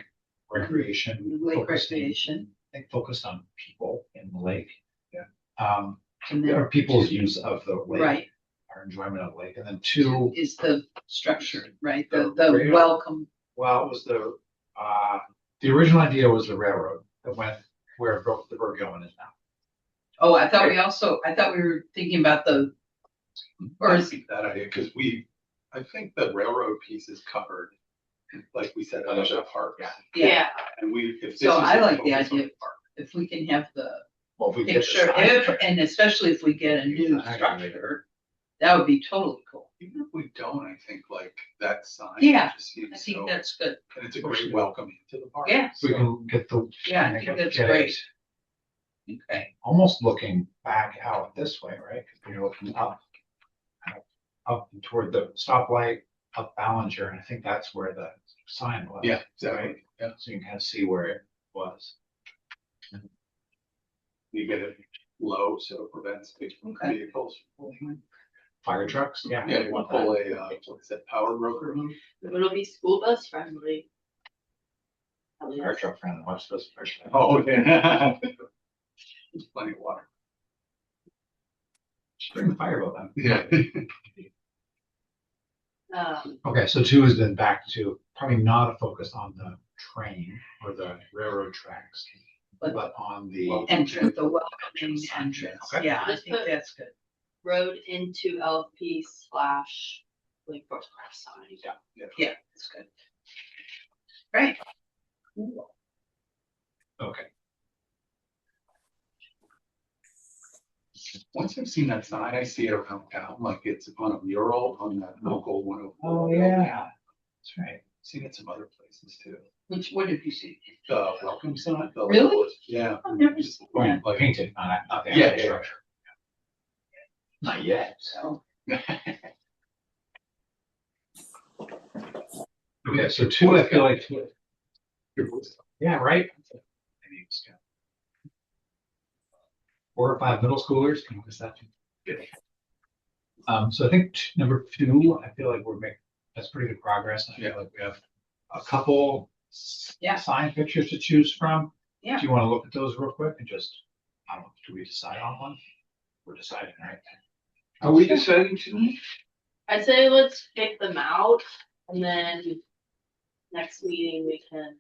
[SPEAKER 1] recreation.
[SPEAKER 3] Lake
[SPEAKER 1] focusing-
[SPEAKER 3] recreation,
[SPEAKER 1] I think focused on people in the lake.
[SPEAKER 4] Yeah.
[SPEAKER 3] and then,
[SPEAKER 1] Or people's use of the lake.
[SPEAKER 3] right,
[SPEAKER 1] Our enjoyment of the lake. And then 2,
[SPEAKER 3] is the structure, right,
[SPEAKER 1] The
[SPEAKER 3] the
[SPEAKER 1] rail-
[SPEAKER 3] welcome,
[SPEAKER 1] well, it was the original idea was the railroad that went where the Burke Gilman is now.
[SPEAKER 3] oh, I thought we were thinking about the, or
[SPEAKER 4] I
[SPEAKER 3] is,
[SPEAKER 4] think that idea, because I think the railroad piece is covered, like we said, under the park.
[SPEAKER 1] Yeah.
[SPEAKER 3] yeah,
[SPEAKER 4] And if this
[SPEAKER 3] So
[SPEAKER 4] is
[SPEAKER 3] I
[SPEAKER 4] a
[SPEAKER 3] like the
[SPEAKER 4] focus on
[SPEAKER 3] idea.
[SPEAKER 4] the park.
[SPEAKER 3] if we can have the
[SPEAKER 1] Well, if we get the
[SPEAKER 3] picture,
[SPEAKER 1] sign-
[SPEAKER 3] and especially if we get a new structure, that would be totally cool.
[SPEAKER 4] Even if we don't, I think like that sign.
[SPEAKER 3] Yeah,
[SPEAKER 4] just seems
[SPEAKER 3] I think
[SPEAKER 4] so-
[SPEAKER 3] that's good,
[SPEAKER 4] And it's a great welcome to the park.
[SPEAKER 3] Yeah.
[SPEAKER 1] we can get the.
[SPEAKER 3] yeah, I think that's
[SPEAKER 1] get
[SPEAKER 3] great,
[SPEAKER 1] it
[SPEAKER 3] okay,
[SPEAKER 1] Almost looking back out this way, right? Because you're looking up. Up toward the stoplight, up Ballinger, and I think that's where the sign was.
[SPEAKER 4] Yeah,
[SPEAKER 1] Right?
[SPEAKER 4] exactly. Yeah.
[SPEAKER 1] So you can kind of see where it was.
[SPEAKER 4] You get it low, so it prevents big
[SPEAKER 3] Okay.
[SPEAKER 4] vehicles. from-
[SPEAKER 1] Fire trucks, yeah.
[SPEAKER 4] Yeah,
[SPEAKER 1] they
[SPEAKER 4] you
[SPEAKER 1] want
[SPEAKER 4] pull
[SPEAKER 1] that.
[SPEAKER 4] what is that, power broker?
[SPEAKER 2] It'll be school bus friendly. At
[SPEAKER 1] Fire
[SPEAKER 2] least.
[SPEAKER 1] truck friendly, watch this.
[SPEAKER 4] Oh, yeah. There's plenty of water.
[SPEAKER 1] Just bring the fireboat then.
[SPEAKER 4] Yeah.
[SPEAKER 1] Okay, so 2 is then back to probably not a focus on the train or the railroad tracks,
[SPEAKER 3] But-
[SPEAKER 1] but on the.
[SPEAKER 3] entrance, the welcoming entrance,
[SPEAKER 1] Okay.
[SPEAKER 3] yeah, I
[SPEAKER 2] Just
[SPEAKER 3] think
[SPEAKER 2] put-
[SPEAKER 3] that's good.
[SPEAKER 2] Road into LP / Lake Forest Park sign.
[SPEAKER 3] Yeah, that's good. Right. Cool.
[SPEAKER 1] Okay,
[SPEAKER 4] Once I've seen that sign, I see it around town, like it's on a mural on that local 104.
[SPEAKER 1] oh, yeah, that's right.
[SPEAKER 4] Seen it some other places too.
[SPEAKER 3] What did you see?
[SPEAKER 4] The welcome sign. the-
[SPEAKER 3] Really?
[SPEAKER 4] Yeah.
[SPEAKER 3] I've never
[SPEAKER 4] Just
[SPEAKER 3] seen
[SPEAKER 1] Going
[SPEAKER 3] that.
[SPEAKER 1] like painted, not the
[SPEAKER 4] Yeah,
[SPEAKER 1] actual
[SPEAKER 4] yeah.
[SPEAKER 1] structure. Not yet.
[SPEAKER 3] So,
[SPEAKER 1] Okay, so 2, I feel like, yeah, right? Maybe it's got 4 or 5 middle schoolers, can we that? So I think number 2, I feel like that's pretty good progress. I feel
[SPEAKER 4] Yeah.
[SPEAKER 1] like we have a couple
[SPEAKER 3] Yeah.
[SPEAKER 1] sign pictures to choose from.
[SPEAKER 3] Yeah.
[SPEAKER 1] Do you want to look at those real quick and just, I don't know, do we decide on one? We're deciding, right?
[SPEAKER 5] Are we deciding tonight?
[SPEAKER 2] I'd say let's pick them out and then next meeting we can.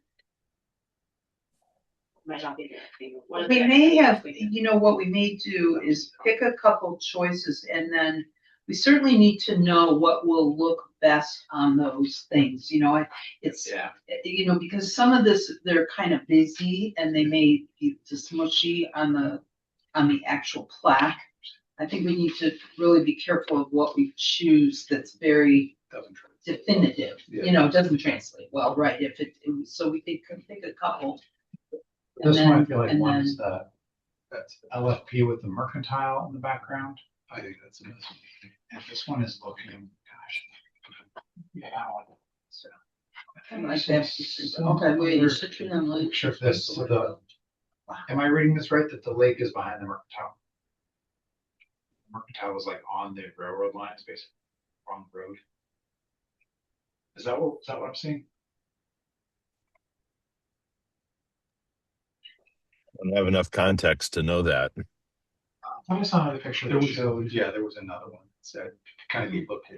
[SPEAKER 2] Might not be the next meeting. One of the
[SPEAKER 3] we
[SPEAKER 2] next
[SPEAKER 3] may
[SPEAKER 2] meetings
[SPEAKER 3] have,
[SPEAKER 2] we can-
[SPEAKER 3] you know, what we may do is pick a couple choices and then we certainly need to know what will look best on those things, you know, it's,
[SPEAKER 1] Yeah.
[SPEAKER 3] you know, because some of this, they're kind of busy and they may be just mushy on the actual plaque. I think we need to really be careful of what we choose that's very
[SPEAKER 4] Doesn't try.
[SPEAKER 3] definitive,
[SPEAKER 4] Yeah.
[SPEAKER 3] you know, doesn't translate well, right, if so we can pick a couple.
[SPEAKER 1] This
[SPEAKER 3] And
[SPEAKER 1] one, I
[SPEAKER 3] then-
[SPEAKER 1] feel like
[SPEAKER 3] and
[SPEAKER 1] one
[SPEAKER 3] then-
[SPEAKER 1] is the
[SPEAKER 4] That's,
[SPEAKER 1] LFP with the mercantile in the background.
[SPEAKER 4] I think that's amazing.
[SPEAKER 1] And this one is looking, gosh. Yeah. So,
[SPEAKER 3] I like that.
[SPEAKER 1] some
[SPEAKER 3] Okay, wait,
[SPEAKER 1] other
[SPEAKER 3] searching on like.
[SPEAKER 1] Picture of this, so am I reading this right, that the lake is behind the mercantile? Mercantile was like on the railroad lines, basically, on the road. Is that what I'm seeing?
[SPEAKER 6] I don't have enough context to know that.
[SPEAKER 1] I saw another picture
[SPEAKER 4] There
[SPEAKER 1] that
[SPEAKER 4] was,
[SPEAKER 1] showed.
[SPEAKER 4] there was another one that said, kind of keep looking.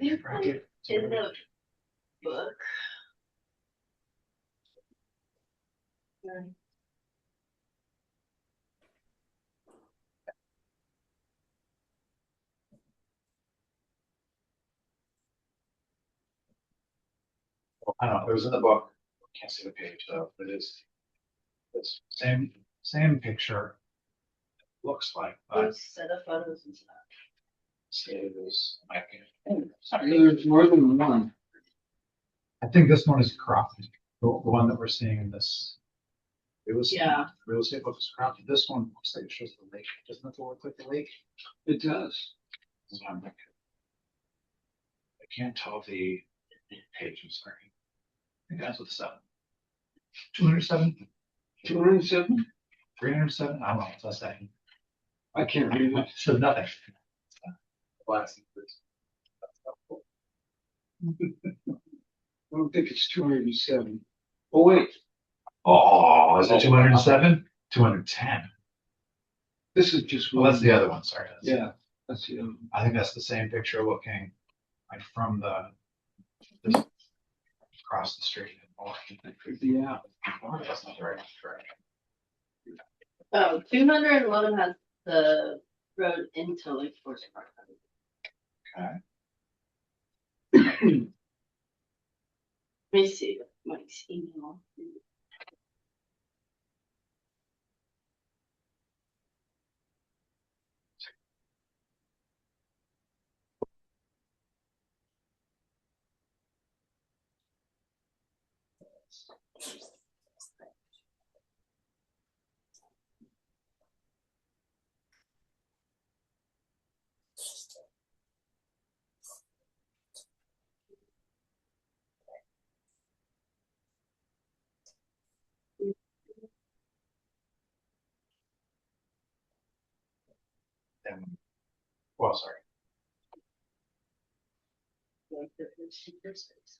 [SPEAKER 2] In the book.
[SPEAKER 1] I don't know, it was in the book, can't see the page though, but it's same picture. Looks like, but
[SPEAKER 2] Those set of photos and stuff.
[SPEAKER 1] see, it was,
[SPEAKER 5] There's more than one.
[SPEAKER 1] I think this one is cropped, the one that we're seeing in this.
[SPEAKER 2] Yeah.
[SPEAKER 1] Real estate book is cropped, this one looks like it shows the lake, doesn't it look like the lake?
[SPEAKER 5] It does.
[SPEAKER 1] I can't tell the page, I'm sorry. I think that's with 7. 207,
[SPEAKER 5] 207?
[SPEAKER 1] 307, I don't know, what's that saying?
[SPEAKER 5] I can't read it.
[SPEAKER 1] So nothing.
[SPEAKER 4] Classic.
[SPEAKER 5] I don't think it's 207. Oh, wait,
[SPEAKER 1] Oh, is it 207? 210.
[SPEAKER 5] this is just
[SPEAKER 1] Well,
[SPEAKER 5] one.
[SPEAKER 1] that's the other one, sorry.
[SPEAKER 5] Yeah, that's the other one.
[SPEAKER 1] I think that's the same picture looking like from the across the street.
[SPEAKER 5] That could be out.
[SPEAKER 1] That's not the right direction.
[SPEAKER 2] Oh, 211 has the road into Lake Forest Park.
[SPEAKER 1] Okay.
[SPEAKER 2] Let me see Mike's email.
[SPEAKER 1] Well, sorry.
[SPEAKER 2] Like the secret space.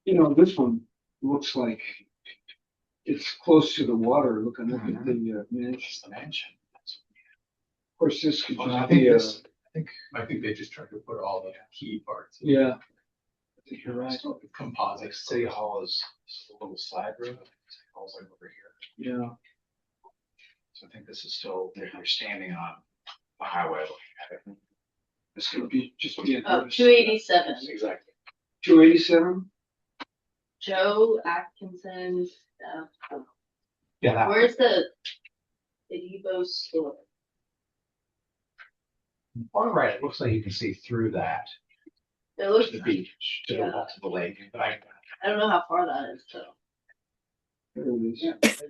[SPEAKER 5] You know, this one looks like it's close to the water, looking up at the mansion.
[SPEAKER 1] It's the mansion.
[SPEAKER 5] Of course, this could
[SPEAKER 1] Well, I
[SPEAKER 5] just
[SPEAKER 1] think
[SPEAKER 5] be
[SPEAKER 1] this,
[SPEAKER 4] I think they just tried to put all the key parts.
[SPEAKER 5] yeah. I think you're right.
[SPEAKER 4] Composite.
[SPEAKER 1] like City Hall is a little side road. City Hall's like over here.
[SPEAKER 5] Yeah.
[SPEAKER 1] So I think this is still, you're standing on the highway looking at it.
[SPEAKER 5] This could be just be
[SPEAKER 2] Oh, 287.
[SPEAKER 1] Exactly.
[SPEAKER 5] 287.
[SPEAKER 2] Joe Atkinson.
[SPEAKER 1] Yeah, that one.
[SPEAKER 2] Where's the Evo store?
[SPEAKER 1] On the right, it looks like you can see through that
[SPEAKER 2] It looks.
[SPEAKER 1] to the beach, to
[SPEAKER 2] Yeah.
[SPEAKER 1] the lake, but I
[SPEAKER 2] I don't know how far that is though.
[SPEAKER 5] There it is.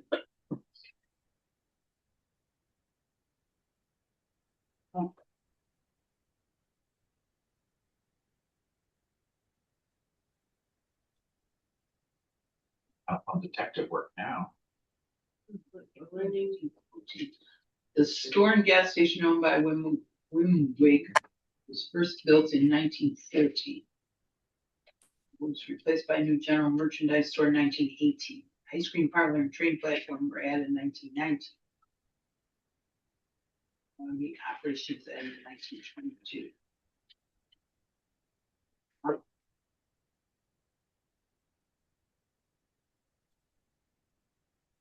[SPEAKER 1] on detective work now.
[SPEAKER 3] The store and gas station owned by Wimwig was first built in 1930. It was replaced by a new general merchandise store in 1918. Ice cream parlor and train platform were added in 1990. The operations ended in 1922.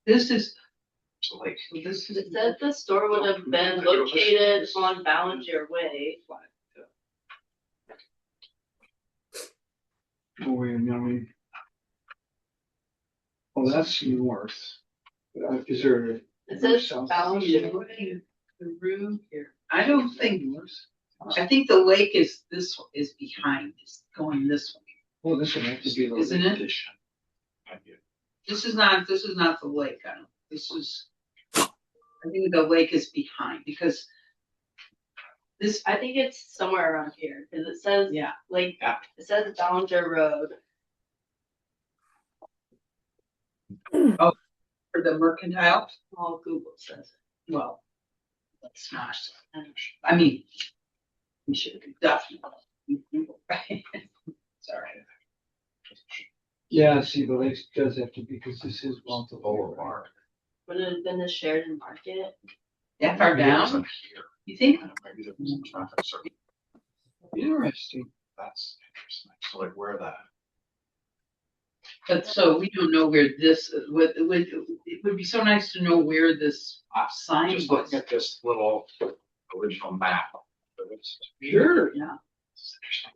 [SPEAKER 3] This is
[SPEAKER 1] So like,
[SPEAKER 3] this is
[SPEAKER 2] It said the store would have been located on Ballinger Way.
[SPEAKER 5] Oh, wait a minute. Oh, that's north. Is there?
[SPEAKER 2] It says
[SPEAKER 5] South.
[SPEAKER 2] Ballinger Way.
[SPEAKER 3] the room here. I don't think. I think the lake is behind. It's going this way.
[SPEAKER 5] Well, this would have to be the
[SPEAKER 3] Isn't it?
[SPEAKER 1] addition.
[SPEAKER 3] This is not the lake. I don't. I think the lake is behind because this.
[SPEAKER 2] I think it's somewhere around here because it says
[SPEAKER 3] Yeah.
[SPEAKER 2] like
[SPEAKER 1] Yeah.
[SPEAKER 2] it says Ballinger Road.
[SPEAKER 3] For the mercantile.
[SPEAKER 2] All Google says it.
[SPEAKER 3] Well, that's not. I mean, we should definitely. Sorry.
[SPEAKER 5] Yeah, see, the lake does have to be, because this is
[SPEAKER 1] The boulevard.
[SPEAKER 2] Would it have been the Sheridan Market?
[SPEAKER 3] That far
[SPEAKER 1] Maybe it was
[SPEAKER 3] down?
[SPEAKER 1] up here.
[SPEAKER 3] You think?
[SPEAKER 1] Maybe there's some traffic circle.
[SPEAKER 5] Interesting.
[SPEAKER 1] That's interesting. So like where the,
[SPEAKER 3] But so we don't know where this, it would be so nice to know where this sign
[SPEAKER 1] just
[SPEAKER 3] was.
[SPEAKER 1] looking at this little original map.
[SPEAKER 5] Sure.
[SPEAKER 3] Yeah.
[SPEAKER 1] This is interesting.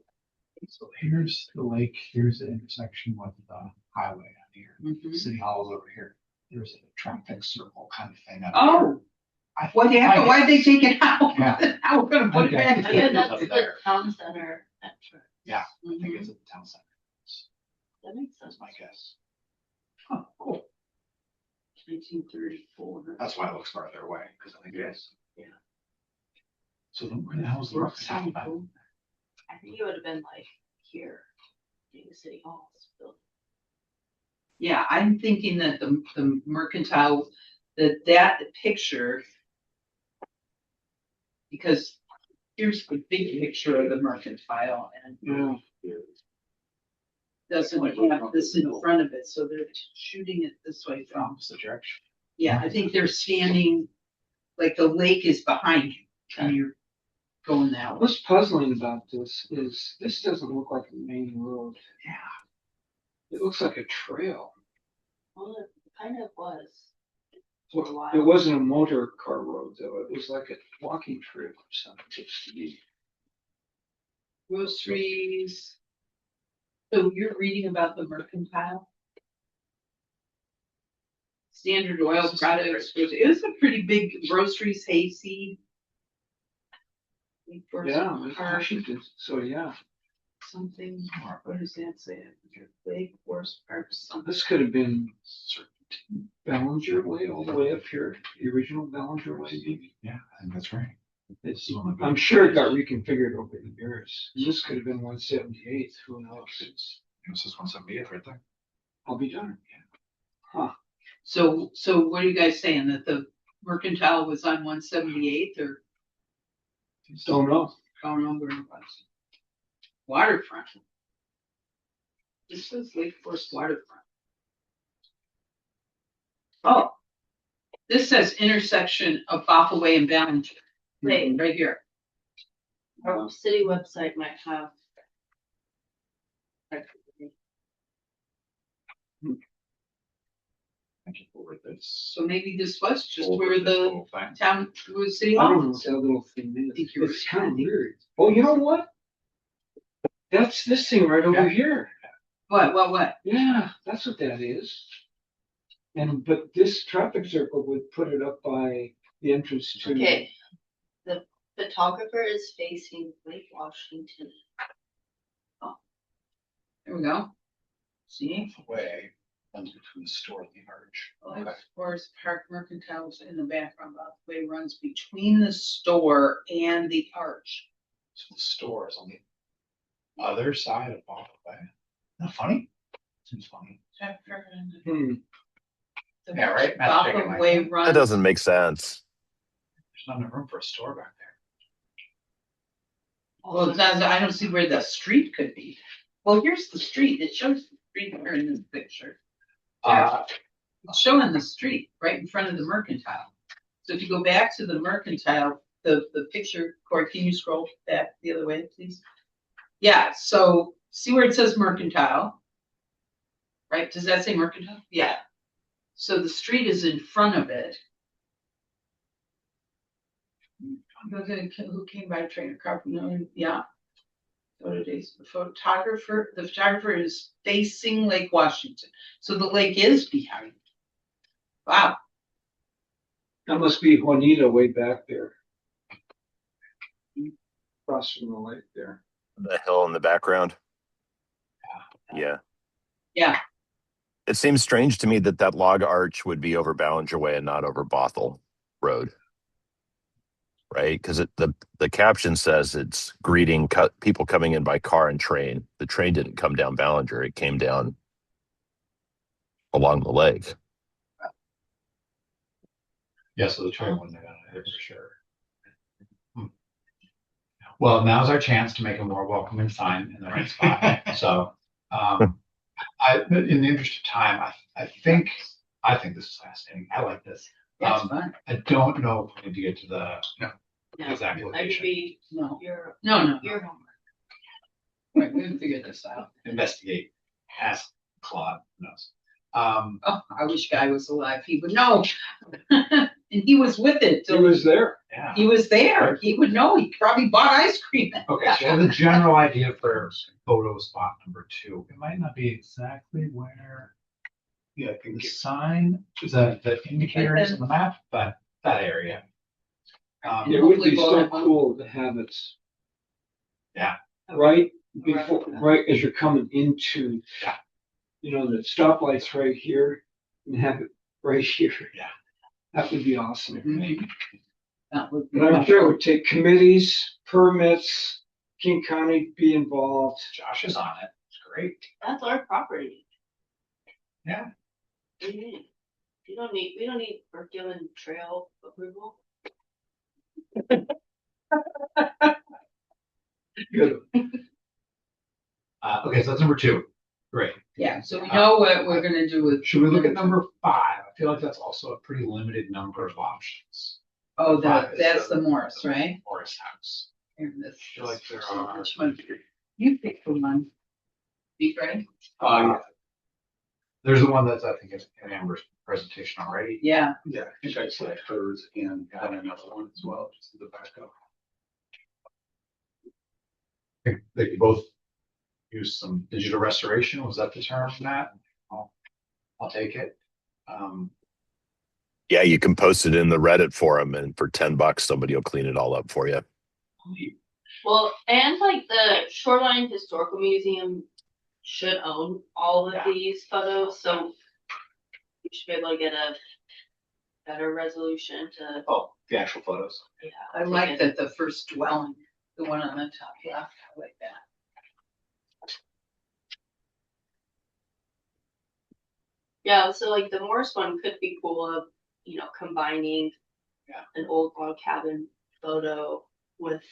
[SPEAKER 1] So here's the lake, here's the intersection with the highway on here.
[SPEAKER 3] Mhm.
[SPEAKER 1] City Hall's over here. There's a traffic circle kind of thing.
[SPEAKER 3] Oh,
[SPEAKER 1] I
[SPEAKER 3] what happened? Why'd they take it out?
[SPEAKER 1] Yeah.
[SPEAKER 3] Now we're gonna put it
[SPEAKER 1] Okay.
[SPEAKER 3] back
[SPEAKER 2] Yeah,
[SPEAKER 3] in.
[SPEAKER 2] that's
[SPEAKER 1] Up
[SPEAKER 2] the
[SPEAKER 1] there.
[SPEAKER 2] town center entrance.
[SPEAKER 1] Yeah, I think
[SPEAKER 3] Mhm.
[SPEAKER 1] it's at the town center.
[SPEAKER 2] That makes sense.
[SPEAKER 1] That's my guess.
[SPEAKER 3] Oh, cool. 1934.
[SPEAKER 1] That's why it looks farther away, because I think it is.
[SPEAKER 3] Yeah.
[SPEAKER 1] So then where the hell is the rock south?
[SPEAKER 2] I think it would have been like here, in the city halls building.
[SPEAKER 3] Yeah, I'm thinking that the mercantile, that picture, because here's the big picture of the mercantile and
[SPEAKER 5] Yeah.
[SPEAKER 3] doesn't have this in front of it, so they're shooting it this way from.
[SPEAKER 1] Opposite direction.
[SPEAKER 3] Yeah, I think they're standing, like the lake is behind you and you're going that way.
[SPEAKER 5] What's puzzling about this is this doesn't look like a main road.
[SPEAKER 3] Yeah.
[SPEAKER 5] It looks like a trail.
[SPEAKER 2] Well, it kind of was.
[SPEAKER 5] Well,
[SPEAKER 2] For a while.
[SPEAKER 5] it wasn't a motor car road though. It was like a walking trail or something. Just to be.
[SPEAKER 3] Groceries. So you're reading about the mercantile? Standard oil products. It was a pretty big groceries, hayseed.
[SPEAKER 5] Yeah, it's Washington. So yeah,
[SPEAKER 3] Something, what does that say? Lake Forest Park, something.
[SPEAKER 5] this could have been Ballinger Way all the way up here. The original Ballinger Way, maybe.
[SPEAKER 1] Yeah, I think that's right.
[SPEAKER 5] It's, I'm sure it got reconfigured over the years. This could have been 178th. Who knows?
[SPEAKER 1] This is 178 right there.
[SPEAKER 5] I'll be darned.
[SPEAKER 3] So what are you guys saying, that the mercantile was on 178th or?
[SPEAKER 5] Don't know.
[SPEAKER 3] Don't know where it was. Waterfront. This is Lake Forest Waterfront. Oh, this says intersection of Bothell Way and Ballinger.
[SPEAKER 2] Wait.
[SPEAKER 3] Right here.
[SPEAKER 2] City website might have.
[SPEAKER 1] I can forward this.
[SPEAKER 3] So maybe this was just
[SPEAKER 1] Forward
[SPEAKER 3] where
[SPEAKER 1] this
[SPEAKER 3] the
[SPEAKER 1] whole thing.
[SPEAKER 3] town, where the city
[SPEAKER 5] I
[SPEAKER 3] hall
[SPEAKER 5] don't know what
[SPEAKER 3] was.
[SPEAKER 5] that little thing is.
[SPEAKER 3] think you're
[SPEAKER 5] It's kind of
[SPEAKER 3] right.
[SPEAKER 5] weird. Oh, you know what? That's this thing right over
[SPEAKER 1] Yeah.
[SPEAKER 5] here.
[SPEAKER 3] What?
[SPEAKER 5] Yeah, that's what that is. But this traffic circle would put it up by the entrance to.
[SPEAKER 2] Okay, the photographer is facing Lake Washington.
[SPEAKER 3] There we go. See?
[SPEAKER 1] Way runs between the store and the arch.
[SPEAKER 3] Lake
[SPEAKER 1] Okay.
[SPEAKER 3] Forest Park Mercantile's in the background. Bothell Way runs between the store and the arch.
[SPEAKER 1] So the store is on the other side of Bothell Way. Isn't that funny? Seems funny.
[SPEAKER 5] Hmm.
[SPEAKER 1] Yeah, right? Matt's shaking
[SPEAKER 3] Bothell
[SPEAKER 1] like
[SPEAKER 3] Way
[SPEAKER 1] that.
[SPEAKER 3] runs.
[SPEAKER 6] That doesn't make sense.
[SPEAKER 1] There's not enough room for a store back there.
[SPEAKER 3] Well, I don't see where the street could be. Well, here's the street. It shows the street here in this picture. It's showing the street right in front of the mercantile. So if you go back to the mercantile, the picture, Corey, can you scroll back the other way, please? Yeah, so see where it says mercantile? Right, does that say mercantile? Yeah. So the street is in front of it. Who came by train or car? No, yeah. The photographer is facing Lake Washington. So the lake is behind. Wow.
[SPEAKER 5] That must be Juanita way back there. Across from the lake there.
[SPEAKER 6] The hill in the background. Yeah.
[SPEAKER 3] Yeah.
[SPEAKER 6] It seems strange to me that that log arch would be over Ballinger Way and not over Bothell Road. Right? Because the caption says it's greeting people coming in by car and train. The train didn't come down Ballinger. It came down along the lake.
[SPEAKER 1] Yeah, so the trail wouldn't have gone there for sure. Well, now's our chance to make a more welcoming sign in the right spot. So, in the interest of time, I think this is fascinating. I like this.
[SPEAKER 3] That's fun.
[SPEAKER 1] I don't know if we need to get to the
[SPEAKER 2] No,
[SPEAKER 1] exact
[SPEAKER 2] that would
[SPEAKER 1] location.
[SPEAKER 2] be
[SPEAKER 3] No,
[SPEAKER 2] your,
[SPEAKER 3] no.
[SPEAKER 2] your homework.
[SPEAKER 3] Right, we can figure this out.
[SPEAKER 1] Investigate, ask Claude, who knows?
[SPEAKER 3] Oh, I wish Guy was alive. He would know. And he was with it.
[SPEAKER 5] He
[SPEAKER 3] Till
[SPEAKER 5] was there.
[SPEAKER 1] yeah.
[SPEAKER 3] he was there. He would know. He probably bought ice cream.
[SPEAKER 1] Okay, so the general idea for photo spot number 2, it might not be exactly where
[SPEAKER 4] Yeah, I think
[SPEAKER 1] the sign, the indicator is on the map, but that area.
[SPEAKER 5] It would
[SPEAKER 3] hopefully
[SPEAKER 5] be
[SPEAKER 3] we'll
[SPEAKER 5] so
[SPEAKER 3] have-
[SPEAKER 5] cool to have it.
[SPEAKER 1] Yeah.
[SPEAKER 5] Right before, right as you're coming into.
[SPEAKER 1] Yeah.
[SPEAKER 5] You know, the stoplight's right here and have it right here.
[SPEAKER 1] Yeah.
[SPEAKER 5] That would be awesome.
[SPEAKER 3] That would be.
[SPEAKER 5] And I'm sure it would take committees, permits, King County be involved.
[SPEAKER 1] Josh is on it. It's great.
[SPEAKER 2] That's our property.
[SPEAKER 1] Yeah.
[SPEAKER 2] What do you mean? We don't need Berkman Trail approval.
[SPEAKER 5] Good.
[SPEAKER 1] Okay, so that's number 2. Great.
[SPEAKER 3] Yeah, so we know what we're gonna do with.
[SPEAKER 1] Should we look at number 5? I feel like that's also a pretty limited number of options.
[SPEAKER 3] Oh,
[SPEAKER 1] Five is
[SPEAKER 3] that's the Morris, right?
[SPEAKER 1] Morris House.
[SPEAKER 3] Here, this.
[SPEAKER 1] I feel like there are.
[SPEAKER 3] Which one? You pick the one. Be great.
[SPEAKER 1] There's the one that's, I think, in Amber's presentation already.
[SPEAKER 3] Yeah,
[SPEAKER 4] yeah, I think I said hers and then another one as well, just as a backup.
[SPEAKER 1] I think they could both use some digital restoration. Was that the term, Matt? I'll take it.
[SPEAKER 6] Yeah, you can post it in the Reddit forum, and for $10, somebody will clean it all up for you.
[SPEAKER 2] Well, and like the Shoreline Historical Museum should own all of
[SPEAKER 1] Yeah.
[SPEAKER 2] these photos, so we should be able to get a better resolution to.
[SPEAKER 1] Oh, the actual photos.
[SPEAKER 2] Yeah,
[SPEAKER 3] I like that the first dwelling, the one on the top left, I like that.
[SPEAKER 2] Yeah, so like the Morris one could be cool of, combining
[SPEAKER 1] Yeah.
[SPEAKER 2] an old log cabin photo with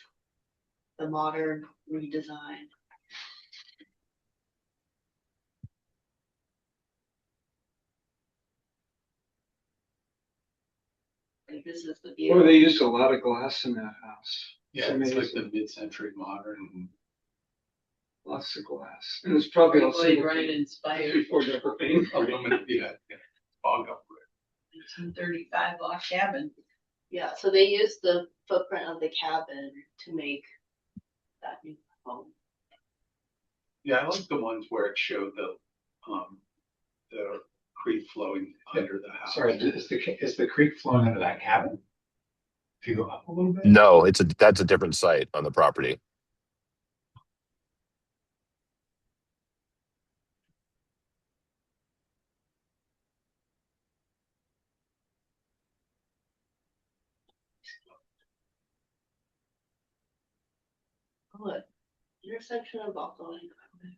[SPEAKER 2] the modern redesign. Like this is the
[SPEAKER 5] Or
[SPEAKER 2] view.
[SPEAKER 5] they used a lot of glass in that house.
[SPEAKER 4] Yeah,
[SPEAKER 5] It's
[SPEAKER 4] it's like
[SPEAKER 5] amazing.
[SPEAKER 4] the mid-century modern.
[SPEAKER 5] Lots of glass. And it's probably also
[SPEAKER 3] Probably right inspired.
[SPEAKER 5] before they were painted.
[SPEAKER 4] Aluminum, yeah, fog up.
[SPEAKER 3] 1935 log cabin.
[SPEAKER 2] Yeah, so they used the footprint of the cabin to make that new home.
[SPEAKER 4] Yeah, I like the ones where it showed the creek flowing under the house.
[SPEAKER 1] Sorry, is the creek flowing under that cabin? If you go up a little bit?
[SPEAKER 6] No, that's a different site on the property.
[SPEAKER 2] Oh, look, intersection of Buffalo and Highway.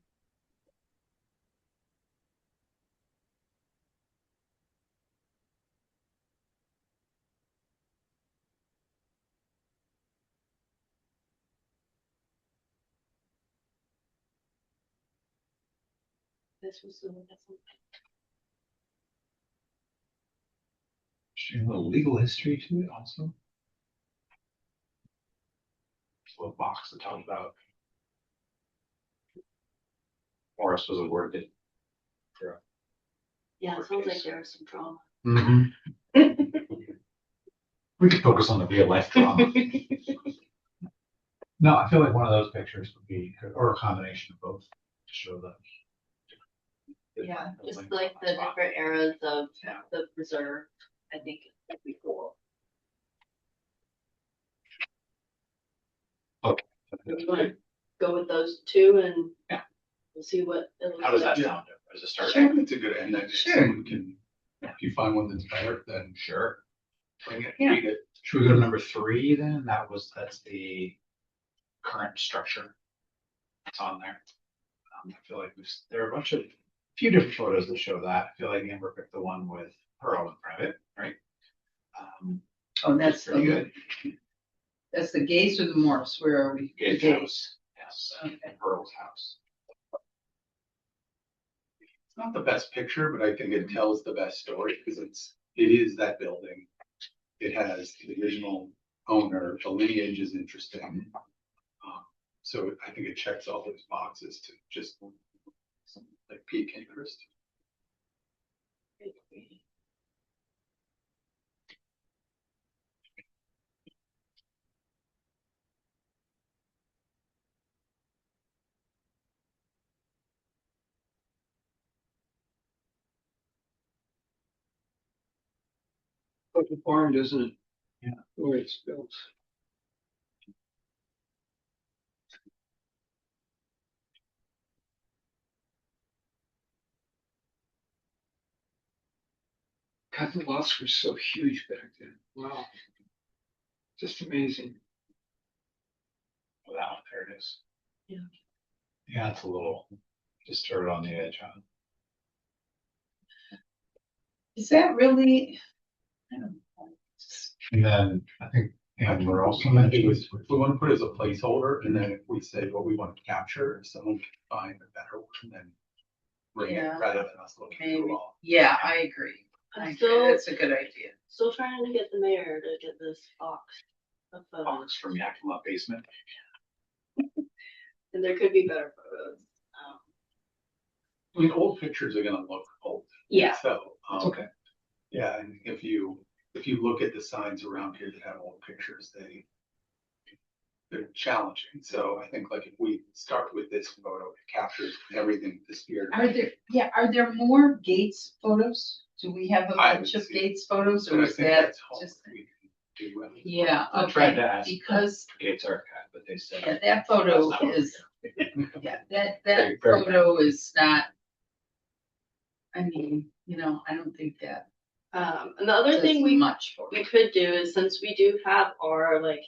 [SPEAKER 2] This was the one that's.
[SPEAKER 1] Should a little legal history to it also. There's a little box that talks about. Morris was awarded.
[SPEAKER 2] Yeah, it sounds like there was some drama.
[SPEAKER 1] We could focus on the real life drama. No, I feel like one of those pictures would be, or a combination of both, to show the.
[SPEAKER 2] Yeah, just like the different eras of the preserve, I think it'd be cool.
[SPEAKER 1] Okay.
[SPEAKER 2] You wanna go with those two and?
[SPEAKER 1] Yeah.
[SPEAKER 2] We'll see what. it looks
[SPEAKER 1] How does that
[SPEAKER 2] like.
[SPEAKER 1] sound? As a start?
[SPEAKER 4] Sure, it's a good, and then if
[SPEAKER 3] Sure.
[SPEAKER 4] someone can, if you find one that's better, then
[SPEAKER 1] Sure.
[SPEAKER 4] bring it,
[SPEAKER 3] Yeah.
[SPEAKER 4] read it.
[SPEAKER 1] Should we go to number 3 then? That's the current structure. That's on there. I feel like there are a few different photos that show that. I feel like Amber picked the one with Pearl in front of it, right?
[SPEAKER 3] Oh, that's
[SPEAKER 1] Pretty good.
[SPEAKER 3] That's the Gates or the Morris? Where are we?
[SPEAKER 1] Gates
[SPEAKER 3] The
[SPEAKER 1] house. Yes,
[SPEAKER 3] Okay.
[SPEAKER 1] Pearl's house.
[SPEAKER 4] It's not the best picture, but I think it tells the best story because it is that building. It has the original owner, the lineage is interesting. So I think it checks all those boxes to just like pique interest.
[SPEAKER 5] Like a barn, doesn't it?
[SPEAKER 1] Yeah.
[SPEAKER 5] The way it's built. God, the lots were so huge back then. Wow. Just amazing.
[SPEAKER 1] Wow, there it is.
[SPEAKER 2] Yeah.
[SPEAKER 1] Yeah, it's a little, just started on the edge, huh?
[SPEAKER 3] Is that really? I don't know.
[SPEAKER 1] And then I think
[SPEAKER 4] I think
[SPEAKER 1] Amber also
[SPEAKER 4] we want to do
[SPEAKER 1] mentioned.
[SPEAKER 4] is, we want to put it as a placeholder, and then if we say what we want to capture, if someone can find a better one, then bring it
[SPEAKER 3] Yeah.
[SPEAKER 4] rather than us looking
[SPEAKER 3] Maybe.
[SPEAKER 4] through all.
[SPEAKER 3] Yeah, I agree. I
[SPEAKER 2] I'm
[SPEAKER 3] agree.
[SPEAKER 2] still,
[SPEAKER 3] That's a good idea.
[SPEAKER 2] still trying to get the mayor to get this box of photos.
[SPEAKER 1] Box from Yakima basement.
[SPEAKER 2] And there could be better photos.
[SPEAKER 4] I mean, old pictures are gonna look old.
[SPEAKER 2] Yeah.
[SPEAKER 4] So,
[SPEAKER 1] It's okay.
[SPEAKER 4] yeah, and if you look at the signs around here that have old pictures, they're challenging. So I think like if we start with this photo, it captures everything, the spirit.
[SPEAKER 3] Are there more Gates photos? Do we have a
[SPEAKER 4] I
[SPEAKER 3] bunch
[SPEAKER 4] would
[SPEAKER 3] of
[SPEAKER 4] see.
[SPEAKER 3] Gates photos
[SPEAKER 4] But
[SPEAKER 3] or
[SPEAKER 4] I
[SPEAKER 3] is
[SPEAKER 4] think
[SPEAKER 3] that
[SPEAKER 4] that's all
[SPEAKER 3] just?
[SPEAKER 4] we can do.
[SPEAKER 3] Yeah,
[SPEAKER 1] I tried to
[SPEAKER 3] okay,
[SPEAKER 1] ask
[SPEAKER 3] because
[SPEAKER 1] Gates Archive, but they said.
[SPEAKER 3] yeah, that photo
[SPEAKER 1] That's not
[SPEAKER 3] is, yeah, that
[SPEAKER 1] Very
[SPEAKER 3] photo is not. I mean, I don't think that.
[SPEAKER 2] And the other
[SPEAKER 3] does
[SPEAKER 2] thing we
[SPEAKER 3] much for
[SPEAKER 2] we
[SPEAKER 3] it.
[SPEAKER 2] could do is, since we do have our like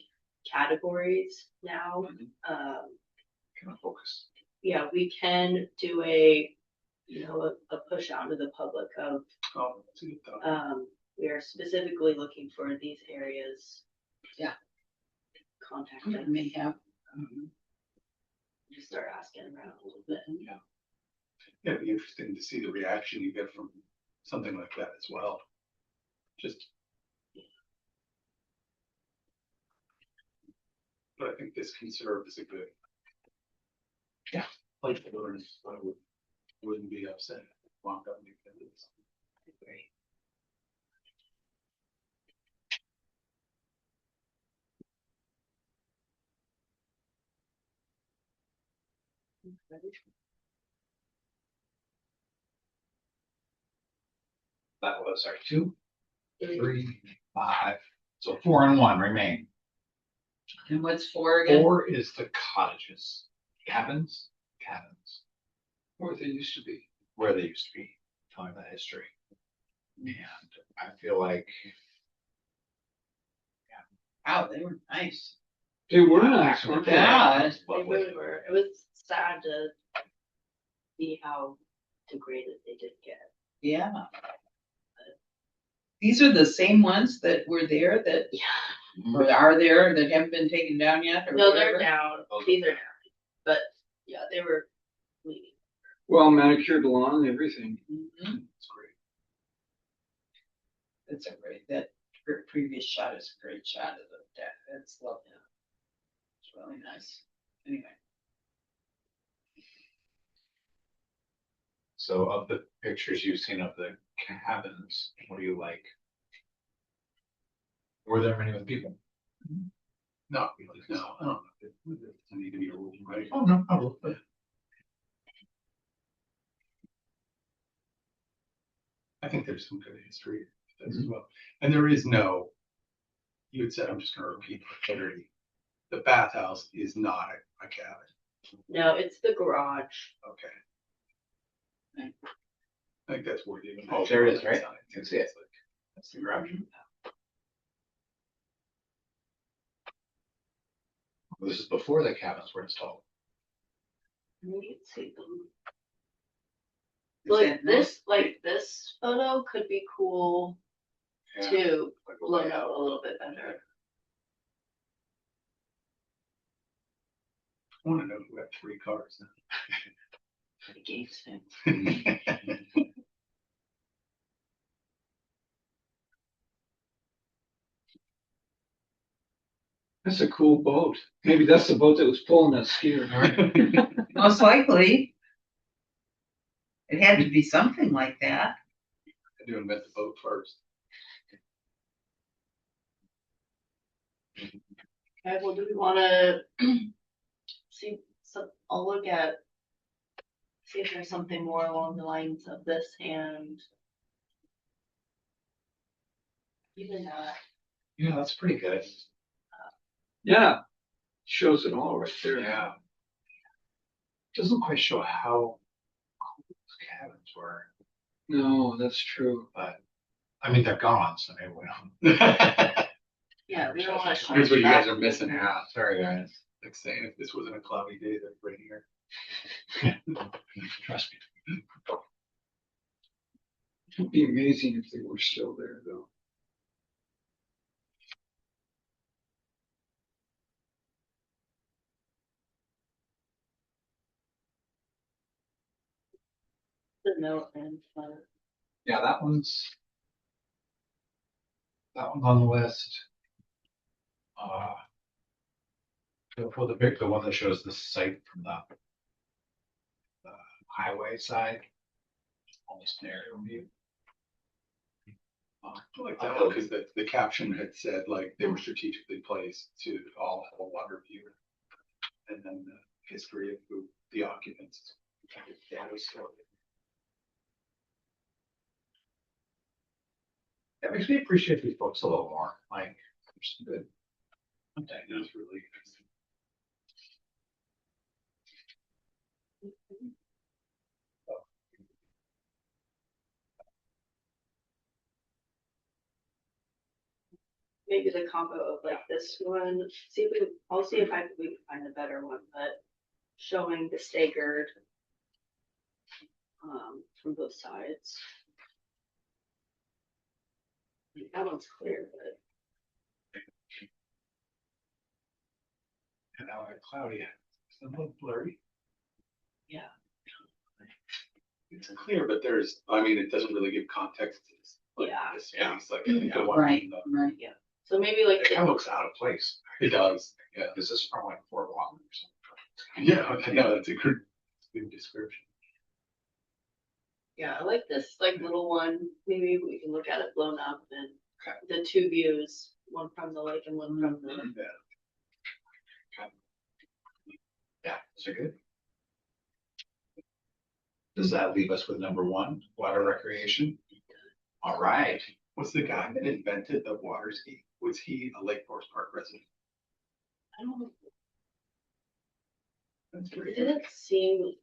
[SPEAKER 2] categories now,
[SPEAKER 1] Kind of focus.
[SPEAKER 2] yeah, we can do a push out to the public of
[SPEAKER 4] Oh, that's a good thought.
[SPEAKER 2] we are specifically looking for these areas.
[SPEAKER 3] Yeah.
[SPEAKER 2] Contact
[SPEAKER 3] We
[SPEAKER 2] them.
[SPEAKER 3] may have.
[SPEAKER 2] Just start asking around a little bit.
[SPEAKER 4] Yeah, it'd be interesting to see the reaction you get from something like that as well. But I think this can serve as a good.
[SPEAKER 1] Yeah.
[SPEAKER 4] Place to learn, I wouldn't be upset. If it wound up making this.
[SPEAKER 1] That was our 2, 3, 5. So 4 and 1 remain.
[SPEAKER 3] And what's 4 again?
[SPEAKER 1] 4 is the cottages, cabins,
[SPEAKER 5] Or they used to be.
[SPEAKER 1] where they used to be, telling the history. And I feel like
[SPEAKER 3] Wow, they were nice.
[SPEAKER 5] They were nice, weren't they?
[SPEAKER 3] Yeah.
[SPEAKER 1] it's
[SPEAKER 2] They
[SPEAKER 1] lovely.
[SPEAKER 2] really were. It was sad to see how degraded they did get.
[SPEAKER 3] Yeah. These are the same ones that were there that,
[SPEAKER 2] Yeah.
[SPEAKER 3] or are there that haven't been taken down yet or
[SPEAKER 2] No,
[SPEAKER 3] whatever?
[SPEAKER 2] they're down. These are down. But yeah, they were bleeding.
[SPEAKER 5] Well manicured lawn, everything.
[SPEAKER 3] Mhm.
[SPEAKER 4] It's great.
[SPEAKER 3] That's a great, that previous shot is a great shot of the deck. That's lovely. It's really nice. Anyway.
[SPEAKER 1] So of the pictures you've seen of the cabins, what do you like? Were there many with people?
[SPEAKER 4] Not really, no, I don't know. If there need to be a rule, right?
[SPEAKER 1] Oh, no problem.
[SPEAKER 4] I think there's some good history as well. And there is no, you had said, I'm just gonna repeat for clarity. The bathhouse is not a cabin.
[SPEAKER 2] No, it's the garage.
[SPEAKER 4] Okay. I think that's where you.
[SPEAKER 1] Oh, there it is, right? You can see it. That's the garage. This is before the cabins were installed.
[SPEAKER 2] You can see them.
[SPEAKER 3] Is
[SPEAKER 2] Like
[SPEAKER 3] that
[SPEAKER 2] this photo could be cool
[SPEAKER 1] Yeah.
[SPEAKER 2] to
[SPEAKER 1] Like a
[SPEAKER 2] blow
[SPEAKER 1] layout.
[SPEAKER 2] out a little bit better.
[SPEAKER 4] I wanna know who had 3 cars
[SPEAKER 2] For the Gates thing.
[SPEAKER 4] now.
[SPEAKER 5] That's a cool boat. Maybe that's the boat that was pulling that skier.
[SPEAKER 3] Most likely. It had to be something like that.
[SPEAKER 4] I do invent the boat first.
[SPEAKER 2] Okay, well, do we wanna see, so I'll look at, see if there's something more along the lines of this and even that.
[SPEAKER 1] Yeah, that's pretty good.
[SPEAKER 5] Yeah, shows it all right there.
[SPEAKER 1] Yeah. Doesn't quite show how cool those cabins were,
[SPEAKER 5] No, that's true.
[SPEAKER 1] but I mean, they're gone, so maybe we don't.
[SPEAKER 2] Yeah, we don't wanna show.
[SPEAKER 4] Here's what you guys are missing out.
[SPEAKER 1] Sorry, guys.
[SPEAKER 4] Like saying if this wasn't a cloudy day, they're right here.
[SPEAKER 1] Trust me.
[SPEAKER 5] It would be amazing if they were still there, though.
[SPEAKER 2] The note and,
[SPEAKER 1] Yeah, that one's on the list. For the one that shows the site from the highway side, almost an aerial view.
[SPEAKER 4] I like that one because the caption had said like they were strategically placed to all have a water view. And then the history of the occupants. Yeah, it was so.
[SPEAKER 1] That makes me appreciate these books a little more, like, there's some good.
[SPEAKER 4] Okay, it was really interesting.
[SPEAKER 2] maybe the combo of like this one, see if we, I'll see if we can find a better one, but showing the staggered from both sides. That one's clear, but
[SPEAKER 1] And now it's cloudy, it's a little blurry.
[SPEAKER 2] yeah.
[SPEAKER 4] It's clear, but I mean, it doesn't really give context to this. Like,
[SPEAKER 2] Yeah.
[SPEAKER 4] this space, like, I think the one
[SPEAKER 3] Right,
[SPEAKER 4] from the-
[SPEAKER 3] right.
[SPEAKER 2] So maybe like,
[SPEAKER 1] It kind of looks out of place.
[SPEAKER 4] It does, yeah.
[SPEAKER 1] This is from like Fort Walton or something.
[SPEAKER 4] Yeah, no, that's a good description.
[SPEAKER 2] yeah, I like this like little one, maybe we can look at it blown up and
[SPEAKER 1] Okay.
[SPEAKER 2] the two views, one from the lake and one from the.
[SPEAKER 1] Yeah, those are good. Does that leave us with number one, water recreation? All right.
[SPEAKER 4] Was the guy that invented the water ski, was he a Lake Forest Park resident?
[SPEAKER 2] I don't know,
[SPEAKER 4] That's
[SPEAKER 2] it
[SPEAKER 4] pretty
[SPEAKER 2] didn't seem.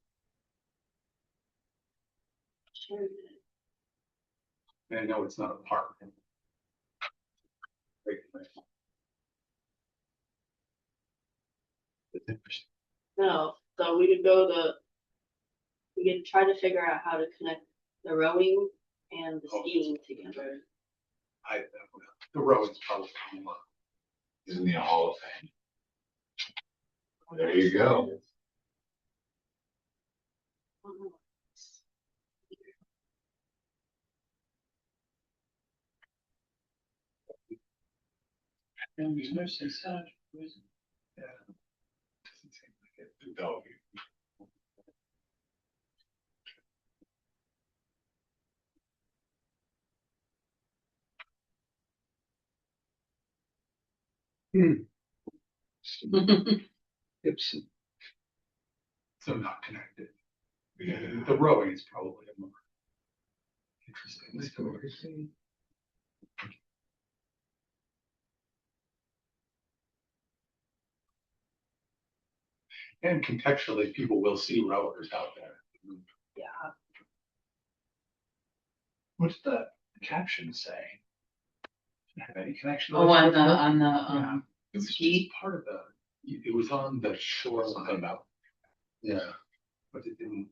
[SPEAKER 2] Sure.
[SPEAKER 4] I know it's not a park. Great, right. It's interesting.
[SPEAKER 2] No, so we we could try to figure out how to connect the rowing and the skiing together.
[SPEAKER 4] The road's probably more.
[SPEAKER 1] Isn't the Hall of Fame? There you go.
[SPEAKER 4] Doesn't seem like it.
[SPEAKER 1] No.
[SPEAKER 5] Gibson.
[SPEAKER 4] So not connected. Yeah, the rowing is probably a more interesting story. And contextually, people will see rowers out there.
[SPEAKER 2] Yeah,
[SPEAKER 1] What's the caption say? Have any connection?
[SPEAKER 3] Oh, on the,
[SPEAKER 1] Yeah.
[SPEAKER 4] It was
[SPEAKER 3] ski?
[SPEAKER 4] just part of it was on the shoreline.
[SPEAKER 1] About.
[SPEAKER 4] Yeah. But it didn't.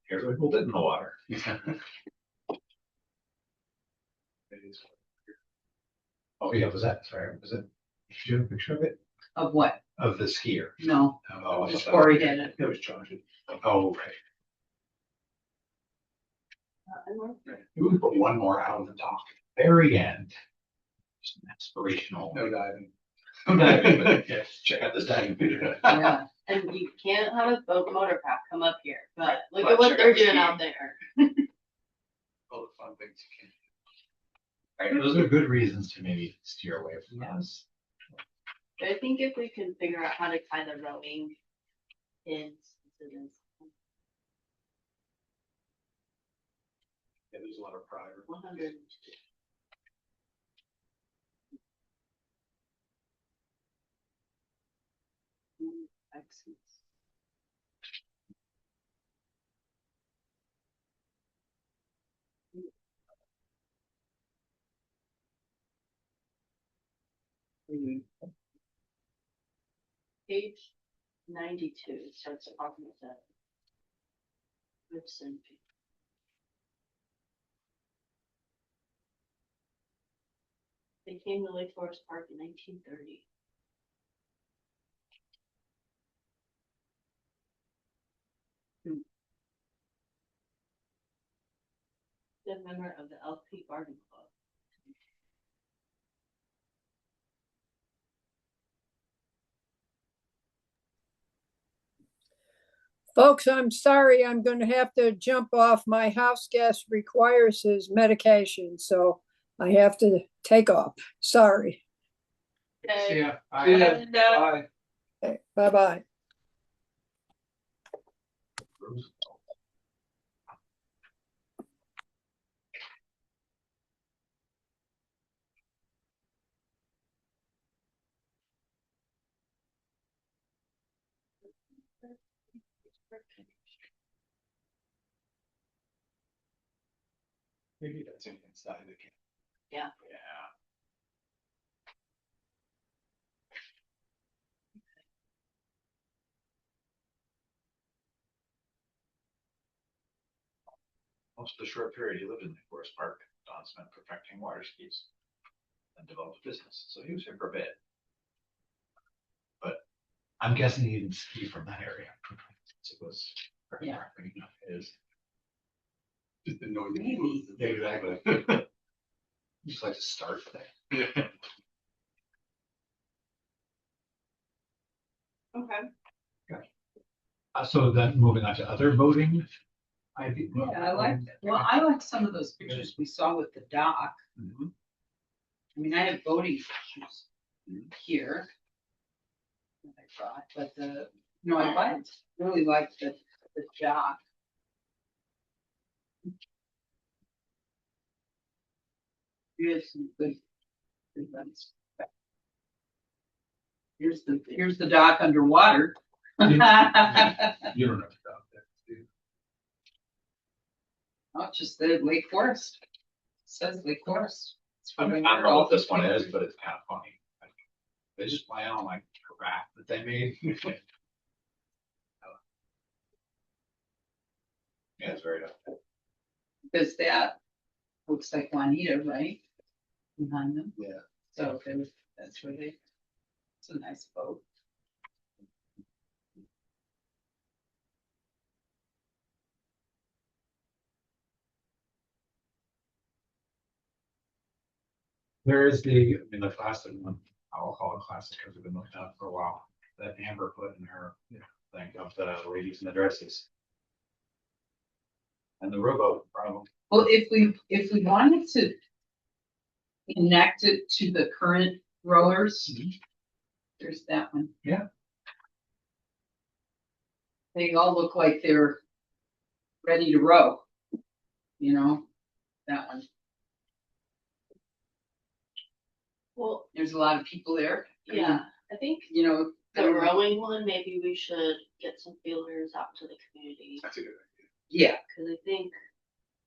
[SPEAKER 1] People did in the water.
[SPEAKER 4] It is.
[SPEAKER 1] Oh, yeah, was it? Did you have a picture of it?
[SPEAKER 3] Of what?
[SPEAKER 1] Of the skier?
[SPEAKER 3] No,
[SPEAKER 1] Oh, I
[SPEAKER 3] just
[SPEAKER 1] thought
[SPEAKER 3] Corey had it.
[SPEAKER 4] It was charging.
[SPEAKER 1] Oh, right. We would put one more out on the dock, very end. Just an aspirational.
[SPEAKER 4] No diving.
[SPEAKER 1] Yeah, check out this diving computer.
[SPEAKER 3] Yeah.
[SPEAKER 2] And you can't have a boat motor path come up here, but look
[SPEAKER 1] But
[SPEAKER 2] at what
[SPEAKER 1] check
[SPEAKER 2] they're
[SPEAKER 1] out the
[SPEAKER 2] doing out
[SPEAKER 1] skiing.
[SPEAKER 2] there.
[SPEAKER 4] All the fun things you can.
[SPEAKER 1] Right, those are good reasons to maybe steer away from those.
[SPEAKER 2] But I think if we can figure out how to tie the rowing in to this
[SPEAKER 4] Yeah, there's a lot of pride.
[SPEAKER 2] 100. Excellent. Page 92 starts talking about that. Gibson. They came to Lake Forest Park in 1930. Good member of the LP Garden Club.
[SPEAKER 7] Folks, I'm sorry, I'm gonna have to jump off. My house guest requires his medication, so I have to take off. Sorry.
[SPEAKER 5] See
[SPEAKER 2] Okay.
[SPEAKER 5] ya.
[SPEAKER 2] See ya.
[SPEAKER 5] And, bye.
[SPEAKER 7] Okay, bye-bye.
[SPEAKER 4] Maybe that's inside the camp.
[SPEAKER 2] Yeah.
[SPEAKER 4] Yeah.
[SPEAKER 1] Most of the short period he lived in Lake Forest Park, Don spent perfecting water skis and developed a business. So he was here for a bit. But I'm guessing he didn't ski from that area. So it was very
[SPEAKER 3] Yeah.
[SPEAKER 1] property, you know, it is.
[SPEAKER 4] Just the noise.
[SPEAKER 3] Maybe.
[SPEAKER 1] Yeah, exactly. Just like to start there.
[SPEAKER 2] Okay.
[SPEAKER 1] So then moving on to other voting.
[SPEAKER 3] Yeah, I like some of those pictures we saw with the dock.
[SPEAKER 1] Mhm.
[SPEAKER 3] I mean, I have voting pictures here. That I brought, but I really liked the dock. Here's some good ones. Here's the dock underwater.
[SPEAKER 4] You don't have to stop that, do you?
[SPEAKER 3] Not just the Lake Forest. It says Lake Forest.
[SPEAKER 1] I don't know what this one is, but it's kind of funny. They just play on like a raft that they made. Yeah, it's very tough.
[SPEAKER 3] Because that looks like Juanita, right? Behind them.
[SPEAKER 4] Yeah.
[SPEAKER 3] So that's where it's a nice boat.
[SPEAKER 1] There is the classic one, I'll call it classic because we've been looking at it for a while, that Amber put in her thing of the ladies in the dresses. And the rowboat problem.
[SPEAKER 3] Well, if we wanted to connect it to the current rowers, there's that one.
[SPEAKER 1] Yeah.
[SPEAKER 3] They all look like they're ready to row. You know, that one.
[SPEAKER 2] Well,
[SPEAKER 3] There's a lot of people there.
[SPEAKER 2] yeah, I think
[SPEAKER 3] You know,
[SPEAKER 2] the rowing one, maybe we should get some feelers out to the community.
[SPEAKER 4] That's a good idea.
[SPEAKER 3] yeah.
[SPEAKER 2] Cause I think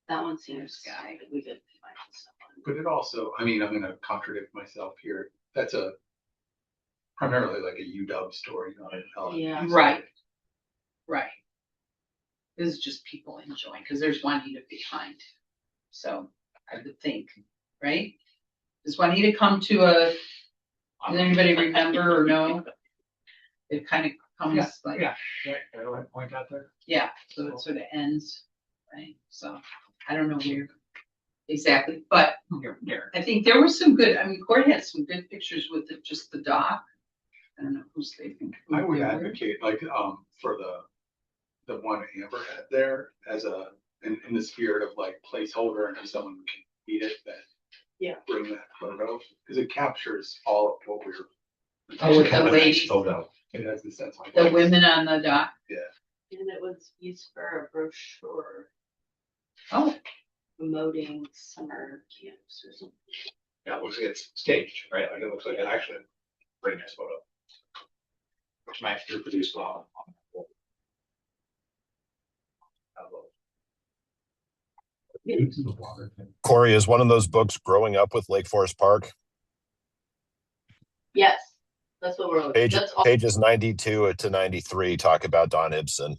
[SPEAKER 2] that one seems
[SPEAKER 3] Guy.
[SPEAKER 2] like we could find someone.
[SPEAKER 4] But it also, I mean, I'm gonna contradict myself here. That's a primarily like a UW story, not an LMP
[SPEAKER 2] Yeah.
[SPEAKER 4] story.
[SPEAKER 3] Right. Right. This is just people enjoying because there's Juanita behind. So I would think, right? Does Juanita come to a? Does anybody remember or know? It kind of comes like
[SPEAKER 1] Right, point out there.
[SPEAKER 3] yeah, so it sort of ends, right? So I don't know where. exactly, but
[SPEAKER 1] Here.
[SPEAKER 3] I think there were some good, I mean, Corey had some good pictures with just the dock. I don't know who's they think.
[SPEAKER 4] I would advocate like, for the one Amber had there as in the spirit of like placeholder and if someone can read it, then.
[SPEAKER 2] Yeah.
[SPEAKER 4] Bring that photo, because it captures all of what we're.
[SPEAKER 3] Oh, with the
[SPEAKER 1] Kind of a nice
[SPEAKER 3] ladies.
[SPEAKER 1] photo.
[SPEAKER 4] It has the sense of.
[SPEAKER 3] The women on the dock.
[SPEAKER 2] And it was used for a brochure
[SPEAKER 3] Oh,
[SPEAKER 2] promoting summer camps or something.
[SPEAKER 1] Yeah, it looks like it's staged, right? Like it looks like it actually pretty nice photo. Which might reproduce well.
[SPEAKER 6] Corey, is one of those books Growing Up with Lake Forest Park?
[SPEAKER 2] Yes, that's what we're. That's all.
[SPEAKER 6] Pages 92 to 93 talk about Don Ibsen.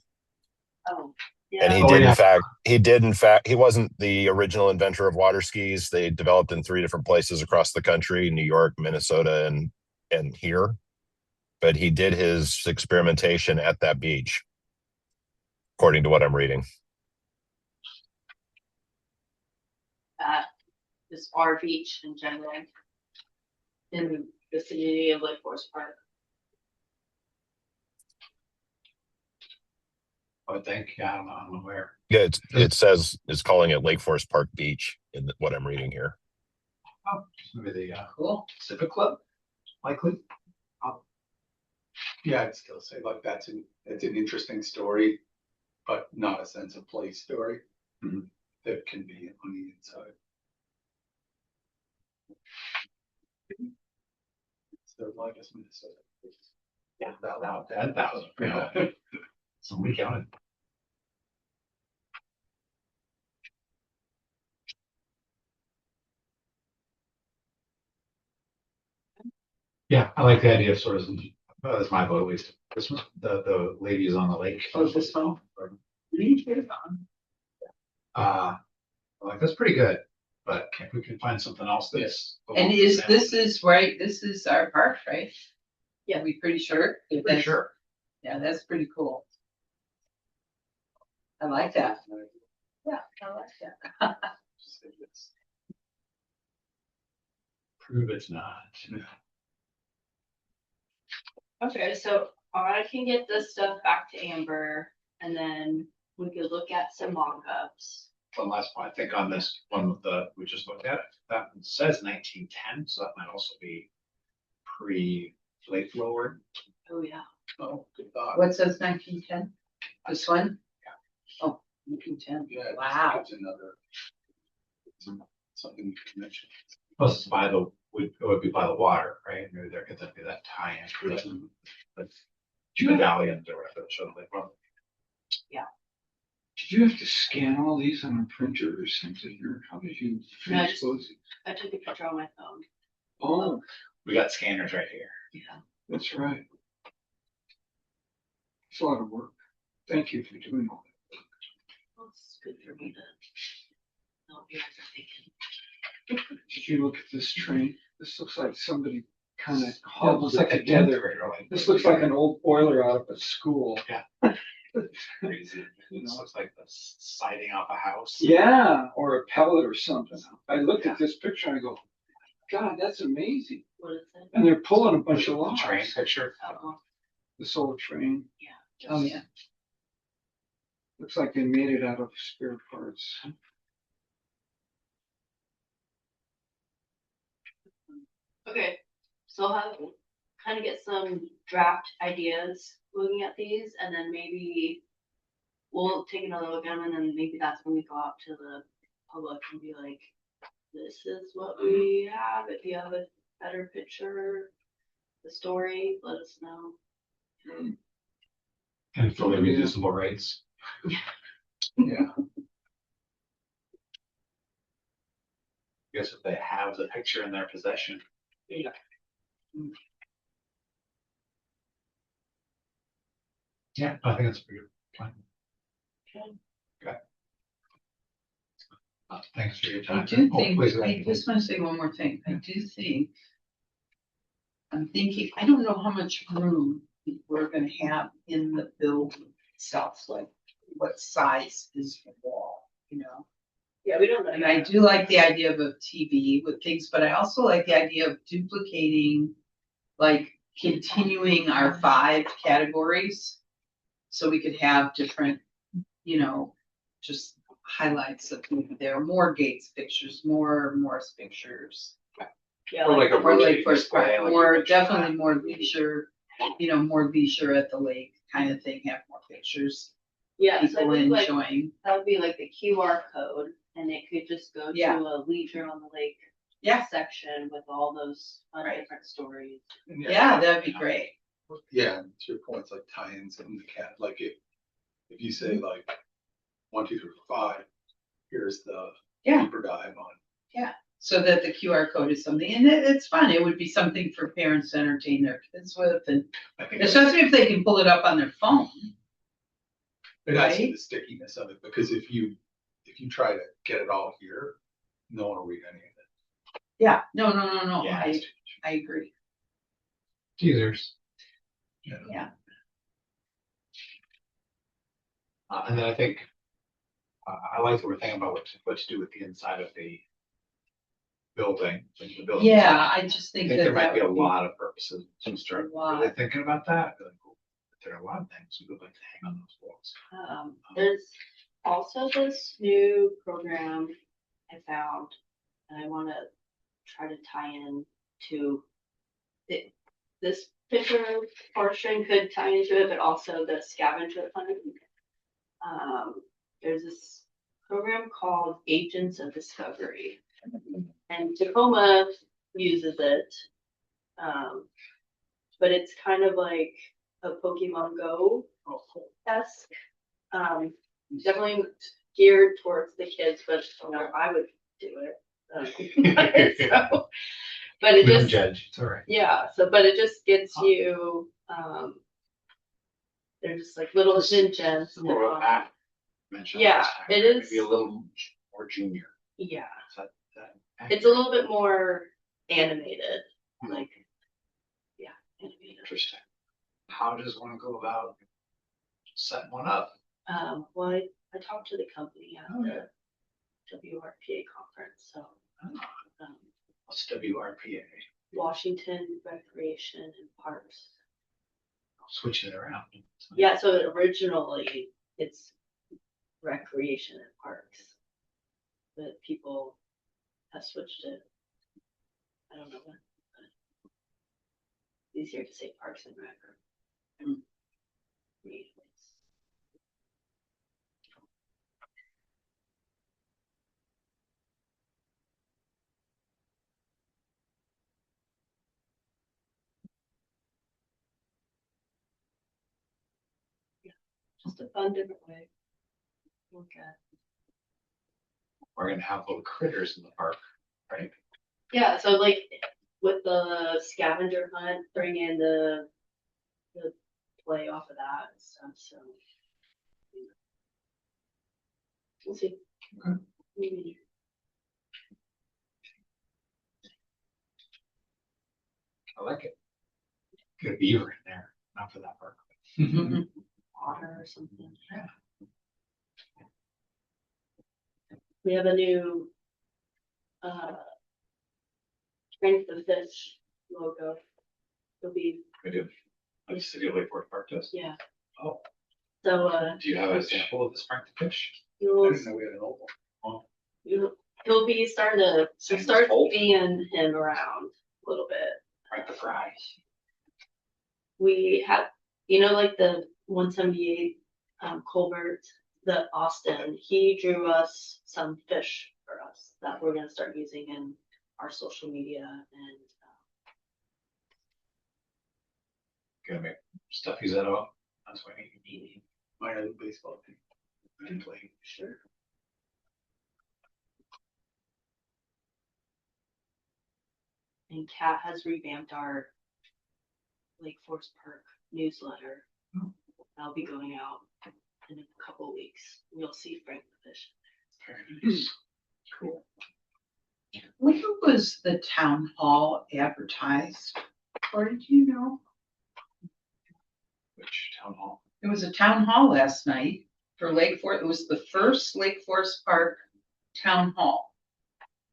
[SPEAKER 2] Oh,
[SPEAKER 6] And
[SPEAKER 2] yeah.
[SPEAKER 6] he wasn't the original inventor of water skis. They developed in 3 different places across the country, New York, Minnesota, and here. But he did his experimentation at that beach, according to what I'm reading.
[SPEAKER 2] At this our beach in general in the vicinity of Lake Forest Park.
[SPEAKER 1] I would think, yeah, I'm aware.
[SPEAKER 6] Yeah, it says it's calling it Lake Forest Park Beach in what I'm reading here.
[SPEAKER 1] Oh, maybe the
[SPEAKER 3] cool.
[SPEAKER 1] Civic Club, likely.
[SPEAKER 4] Yeah, I'd still say like it's an interesting story, but not a sense of place story.
[SPEAKER 1] Mhm.
[SPEAKER 4] That can be on the inside. So I guess Minnesota.
[SPEAKER 1] Yeah, about 10,000. Yeah. Somebody counted. Yeah, I like the idea of sort of, that's my vote at least. This one, the ladies on the lake.
[SPEAKER 3] Oh, this one?
[SPEAKER 1] Like that's pretty good, but if we can find something else that's.
[SPEAKER 3] And this is our park, right? Yeah, we pretty sure.
[SPEAKER 1] Pretty sure.
[SPEAKER 3] Yeah, that's pretty cool. I like that. Yeah, I like that.
[SPEAKER 1] Prove it's not.
[SPEAKER 2] Okay, so I can get this stuff back to Amber and then we could look at some mock-ups.
[SPEAKER 1] One last point, I think on this one with we just looked at, that one says 1910, so that might also be pre-lake lowered.
[SPEAKER 2] Oh, yeah.
[SPEAKER 1] Oh, good thought.
[SPEAKER 3] What says 1910? This one?
[SPEAKER 1] Yeah.
[SPEAKER 3] Oh, 1910.
[SPEAKER 4] Yeah.
[SPEAKER 3] Wow.
[SPEAKER 4] It's something you can mention.
[SPEAKER 1] Plus it's it would be by the water, right? Maybe there could be that tie-in. But medallions or whatever, so like, well.
[SPEAKER 5] Did you have to scan all these on a printer or something, or how did you
[SPEAKER 2] No, I
[SPEAKER 5] transpose it?
[SPEAKER 2] I took a picture on my phone.
[SPEAKER 5] Oh,
[SPEAKER 1] We got scanners right here.
[SPEAKER 2] Yeah.
[SPEAKER 5] that's right. It's a lot of work. Thank you for doing all that.
[SPEAKER 2] Well, it's good for me to know what you guys are thinking.
[SPEAKER 5] Did you look at this train? This looks like somebody kind of
[SPEAKER 1] Looks
[SPEAKER 5] hobbled
[SPEAKER 1] like
[SPEAKER 5] it
[SPEAKER 1] a
[SPEAKER 5] together.
[SPEAKER 1] like
[SPEAKER 5] This looks like an old boiler out of a school.
[SPEAKER 1] crazy. This looks like the siding off a house.
[SPEAKER 5] Yeah, or a pellet or something. I looked at this picture and I go, God, that's amazing.
[SPEAKER 2] What is it?
[SPEAKER 5] And they're pulling a bunch of
[SPEAKER 1] The
[SPEAKER 5] logs.
[SPEAKER 1] train picture.
[SPEAKER 2] Oh,
[SPEAKER 5] This old train.
[SPEAKER 3] Oh, yeah.
[SPEAKER 5] Looks like they made it out of spare parts.
[SPEAKER 2] okay, so I'll have kind of get some draft ideas looking at these and then maybe we'll take another look at them and then maybe that's when we go out to the public and be like, this is what we have. If you have a better picture, the story, let us know.
[SPEAKER 1] And fully reducible rates.
[SPEAKER 5] Yeah.
[SPEAKER 1] Guess if they have the picture in their possession.
[SPEAKER 2] Yeah.
[SPEAKER 1] Yeah, I think that's a pretty good plan. Okay. Thanks for your
[SPEAKER 3] I
[SPEAKER 1] time.
[SPEAKER 3] do
[SPEAKER 1] Oh,
[SPEAKER 3] think,
[SPEAKER 1] please,
[SPEAKER 3] I just want to say one more thing. I do think, I'm thinking, I don't know how much room we're gonna have in the building itself, like what size is the wall, you know?
[SPEAKER 2] Yeah, we don't know.
[SPEAKER 3] And I do like the idea of a TV with things, but I also like the idea of duplicating, like continuing our 5 categories. So we could have different, you know, just highlights of maybe there are more Gates pictures, more Morris pictures.
[SPEAKER 2] Yeah,
[SPEAKER 1] Or like a
[SPEAKER 3] Or
[SPEAKER 1] rotating
[SPEAKER 3] like first part,
[SPEAKER 1] display, like you
[SPEAKER 3] or
[SPEAKER 1] mentioned
[SPEAKER 3] definitely
[SPEAKER 1] that.
[SPEAKER 3] more leisure, you know, more leisure at the lake kind of thing, have more pictures.
[SPEAKER 2] yeah, so I
[SPEAKER 3] People
[SPEAKER 2] think like,
[SPEAKER 3] enjoying.
[SPEAKER 2] that would be like the QR code, and it could just go to
[SPEAKER 3] Yeah.
[SPEAKER 2] a leisure on the lake.
[SPEAKER 3] Yeah.
[SPEAKER 2] Section with all those fun
[SPEAKER 3] Right.
[SPEAKER 2] different stories.
[SPEAKER 4] And
[SPEAKER 3] Yeah, that'd be great.
[SPEAKER 4] Yeah, and to your points, like tie-ins in the cat, like if you say like 1, 2, 3, 4, 5, here's the
[SPEAKER 3] Yeah.
[SPEAKER 4] deeper dive on.
[SPEAKER 3] So that the QR code is something, and it's fun. It would be something for parents to entertain their kids with, and
[SPEAKER 4] I think that's-
[SPEAKER 3] especially if they can pull it up on their phone.
[SPEAKER 4] it adds to
[SPEAKER 3] right?
[SPEAKER 4] the stickiness of it, because if you try to get it all here, no one will read any of it.
[SPEAKER 3] Yeah, no.
[SPEAKER 1] Yeah,
[SPEAKER 3] I agree.
[SPEAKER 1] teasers.
[SPEAKER 3] Yeah.
[SPEAKER 1] And then I think, I like what we're thinking about what to do with the inside of the building. When the building is
[SPEAKER 3] Yeah,
[SPEAKER 1] up.
[SPEAKER 3] I just
[SPEAKER 1] I
[SPEAKER 3] think
[SPEAKER 1] think
[SPEAKER 3] that
[SPEAKER 1] there might
[SPEAKER 3] that
[SPEAKER 1] be a
[SPEAKER 3] would be.
[SPEAKER 1] lot of purposes to start
[SPEAKER 3] lot.
[SPEAKER 1] really thinking about that. I feel like, oh, there are a lot of things we would like to hang on those walls.
[SPEAKER 2] There's also this new program I found, and I want to try to tie in to it. This picture portion could tie into it, but also the scavenger hunt. There's this program called Agents of Discovery, and Tacoma uses it. But it's kind of like a Pokemon Go esque. Definitely geared towards the kids, but you know, I would do it. So, but it
[SPEAKER 1] We don't
[SPEAKER 2] just,
[SPEAKER 1] judge, it's all right.
[SPEAKER 2] yeah, so, but it just gets you, they're just like little gems.
[SPEAKER 1] It's more of a Matt mentioned
[SPEAKER 2] Yeah,
[SPEAKER 1] last time,
[SPEAKER 2] it
[SPEAKER 1] right?
[SPEAKER 2] is.
[SPEAKER 1] Maybe a little more junior.
[SPEAKER 2] Yeah,
[SPEAKER 1] Is that
[SPEAKER 2] it's a little bit more animated, like, yeah, animated.
[SPEAKER 1] interesting. How does one go about setting one up?
[SPEAKER 2] Well, I talked to the company at
[SPEAKER 1] Oh, yeah.
[SPEAKER 2] the WRPA conference, so,
[SPEAKER 1] What's WRPA?
[SPEAKER 2] Washington Recreation and Parks.
[SPEAKER 1] Switching it around.
[SPEAKER 2] Yeah, so originally it's recreation and parks, but people have switched it. I don't know when, but easier to say parks and rec. Me, just a fun different way to look at.
[SPEAKER 1] We're gonna have little critters in the park, right?
[SPEAKER 2] Yeah, so like with the scavenger hunt, bring in the play off of that and stuff, so. We'll see.
[SPEAKER 1] Okay.
[SPEAKER 2] Maybe.
[SPEAKER 1] I like it. Get a beaver in there, not for that park.
[SPEAKER 2] Water or something.
[SPEAKER 1] Yeah.
[SPEAKER 2] We have a new Strength of Fish logo. It'll be,
[SPEAKER 1] We do. Like City of Lake Forest Park does.
[SPEAKER 2] yeah.
[SPEAKER 1] Oh,
[SPEAKER 2] So
[SPEAKER 1] do you have an example of the Sprite fish?
[SPEAKER 4] I
[SPEAKER 2] you'll
[SPEAKER 4] didn't know we had an old one.
[SPEAKER 2] he'll be starting to
[SPEAKER 1] Same as
[SPEAKER 2] start
[SPEAKER 1] Bolt.
[SPEAKER 2] being him around a little bit.
[SPEAKER 1] Right, the fries.
[SPEAKER 2] We have, you know, like the 178 Colbert, the Austin, he drew us some fish for us that we're gonna start using in our social media and
[SPEAKER 1] Gonna make stuff use that up. That's what I need.
[SPEAKER 4] Minor league baseball team. I didn't play.
[SPEAKER 2] sure. And Kat has revamped our Lake Forest Park newsletter. That'll be going out in a couple weeks. You'll see Frank the Fish.
[SPEAKER 1] Very nice. Cool.
[SPEAKER 3] Where was the town hall advertised? Or did you know?
[SPEAKER 1] Which town hall?
[SPEAKER 3] There was a town hall last night for Lake Forest. It was the first Lake Forest Park town hall.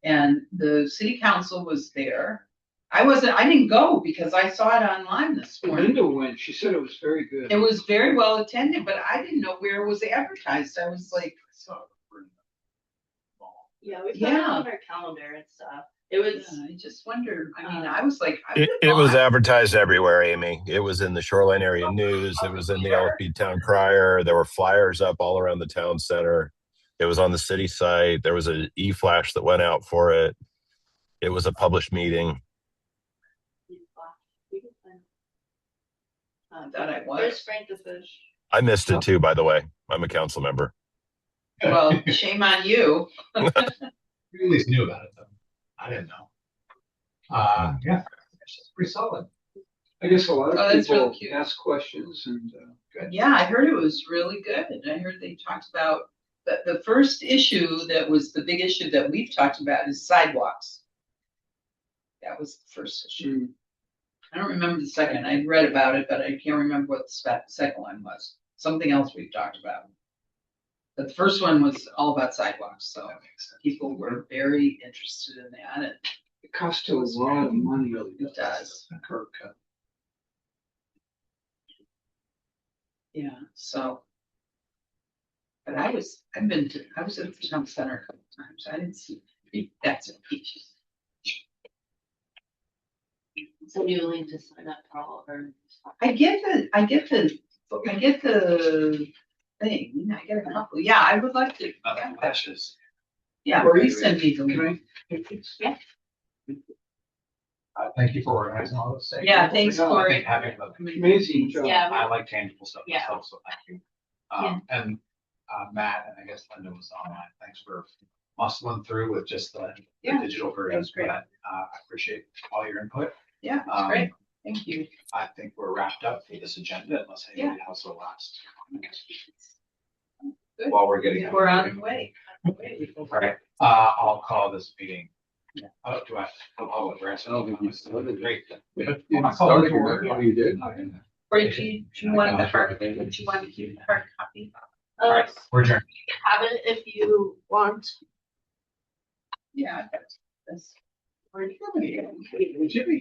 [SPEAKER 3] And the city council was there. I didn't go because I saw it online this morning.
[SPEAKER 5] Linda went, she said it was very good.
[SPEAKER 3] It was very well attended, but I didn't know where it was advertised. I was like,
[SPEAKER 2] Yeah, we put it
[SPEAKER 3] Yeah.
[SPEAKER 2] on our calendar and stuff. It was,
[SPEAKER 3] I just wondered. I mean, I was like, I
[SPEAKER 6] It,
[SPEAKER 3] would've
[SPEAKER 6] it was
[SPEAKER 3] gone.
[SPEAKER 6] advertised everywhere, Amy. It was in the Shoreline Area News. It was in the LFB Town Crier. There were flyers up all around the town center. It was on the city site. There was an e-flash that went out for it. It was a published meeting.
[SPEAKER 3] That I was.
[SPEAKER 2] Where's Frank the Fish?
[SPEAKER 6] I missed it too, by the way. I'm a council member.
[SPEAKER 3] Well, shame on you.
[SPEAKER 1] We at least knew about it though. I didn't know. Yeah, it's pretty solid.
[SPEAKER 5] I guess a lot
[SPEAKER 3] Oh,
[SPEAKER 5] of
[SPEAKER 3] that's real
[SPEAKER 5] people
[SPEAKER 3] cute.
[SPEAKER 5] ask questions and,
[SPEAKER 3] Yeah, I heard it was really good. I heard they talked about the first issue that was the big issue that we've talked about is sidewalks. That was the first issue. I don't remember the second. I read about it, but I can't remember what the second one was. Something else we've talked about. But the first one was all about sidewalks, so people were very interested in that. And
[SPEAKER 5] it costs a lot of money.
[SPEAKER 3] it does.
[SPEAKER 4] A curb cut.
[SPEAKER 3] Yeah, so. But I was at the town center a couple times. I didn't see, that's a peach.
[SPEAKER 2] So you link to sign up for all of our.
[SPEAKER 3] I get the thing. I get a couple. Yeah, I would like to.
[SPEAKER 1] Flashes.
[SPEAKER 3] Yeah, please send me the link.
[SPEAKER 2] Yeah.
[SPEAKER 1] Thank you for organizing all those things.
[SPEAKER 3] Yeah, thanks,
[SPEAKER 1] I
[SPEAKER 3] Corey.
[SPEAKER 1] think having
[SPEAKER 5] Amazing job.
[SPEAKER 2] Yeah.
[SPEAKER 1] I like tangible stuff
[SPEAKER 2] Yeah.
[SPEAKER 1] myself, so thank you. And Matt, and I guess Linda was online. Thanks for muscling through with just the
[SPEAKER 3] Yeah,
[SPEAKER 1] digital
[SPEAKER 3] that
[SPEAKER 1] version.
[SPEAKER 3] was great.
[SPEAKER 1] But, I appreciate all your input.
[SPEAKER 3] Yeah, that's great. Thank you.
[SPEAKER 1] I think we're wrapped up for this agenda unless anybody has the last comments.
[SPEAKER 3] Good.
[SPEAKER 1] While we're getting.
[SPEAKER 3] We're on the way.
[SPEAKER 1] All right, I'll call this meeting.
[SPEAKER 3] Yeah.
[SPEAKER 1] Oh, do I? Oh, we're asking.
[SPEAKER 4] I don't think you started.
[SPEAKER 1] Great.
[SPEAKER 4] You started your, oh, you did?
[SPEAKER 3] Or do you want the hard, do you want to keep the hard copy?
[SPEAKER 1] All right, we're adjourned.
[SPEAKER 2] Have it if you want.
[SPEAKER 3] Yeah, that's.
[SPEAKER 4] Jimmy,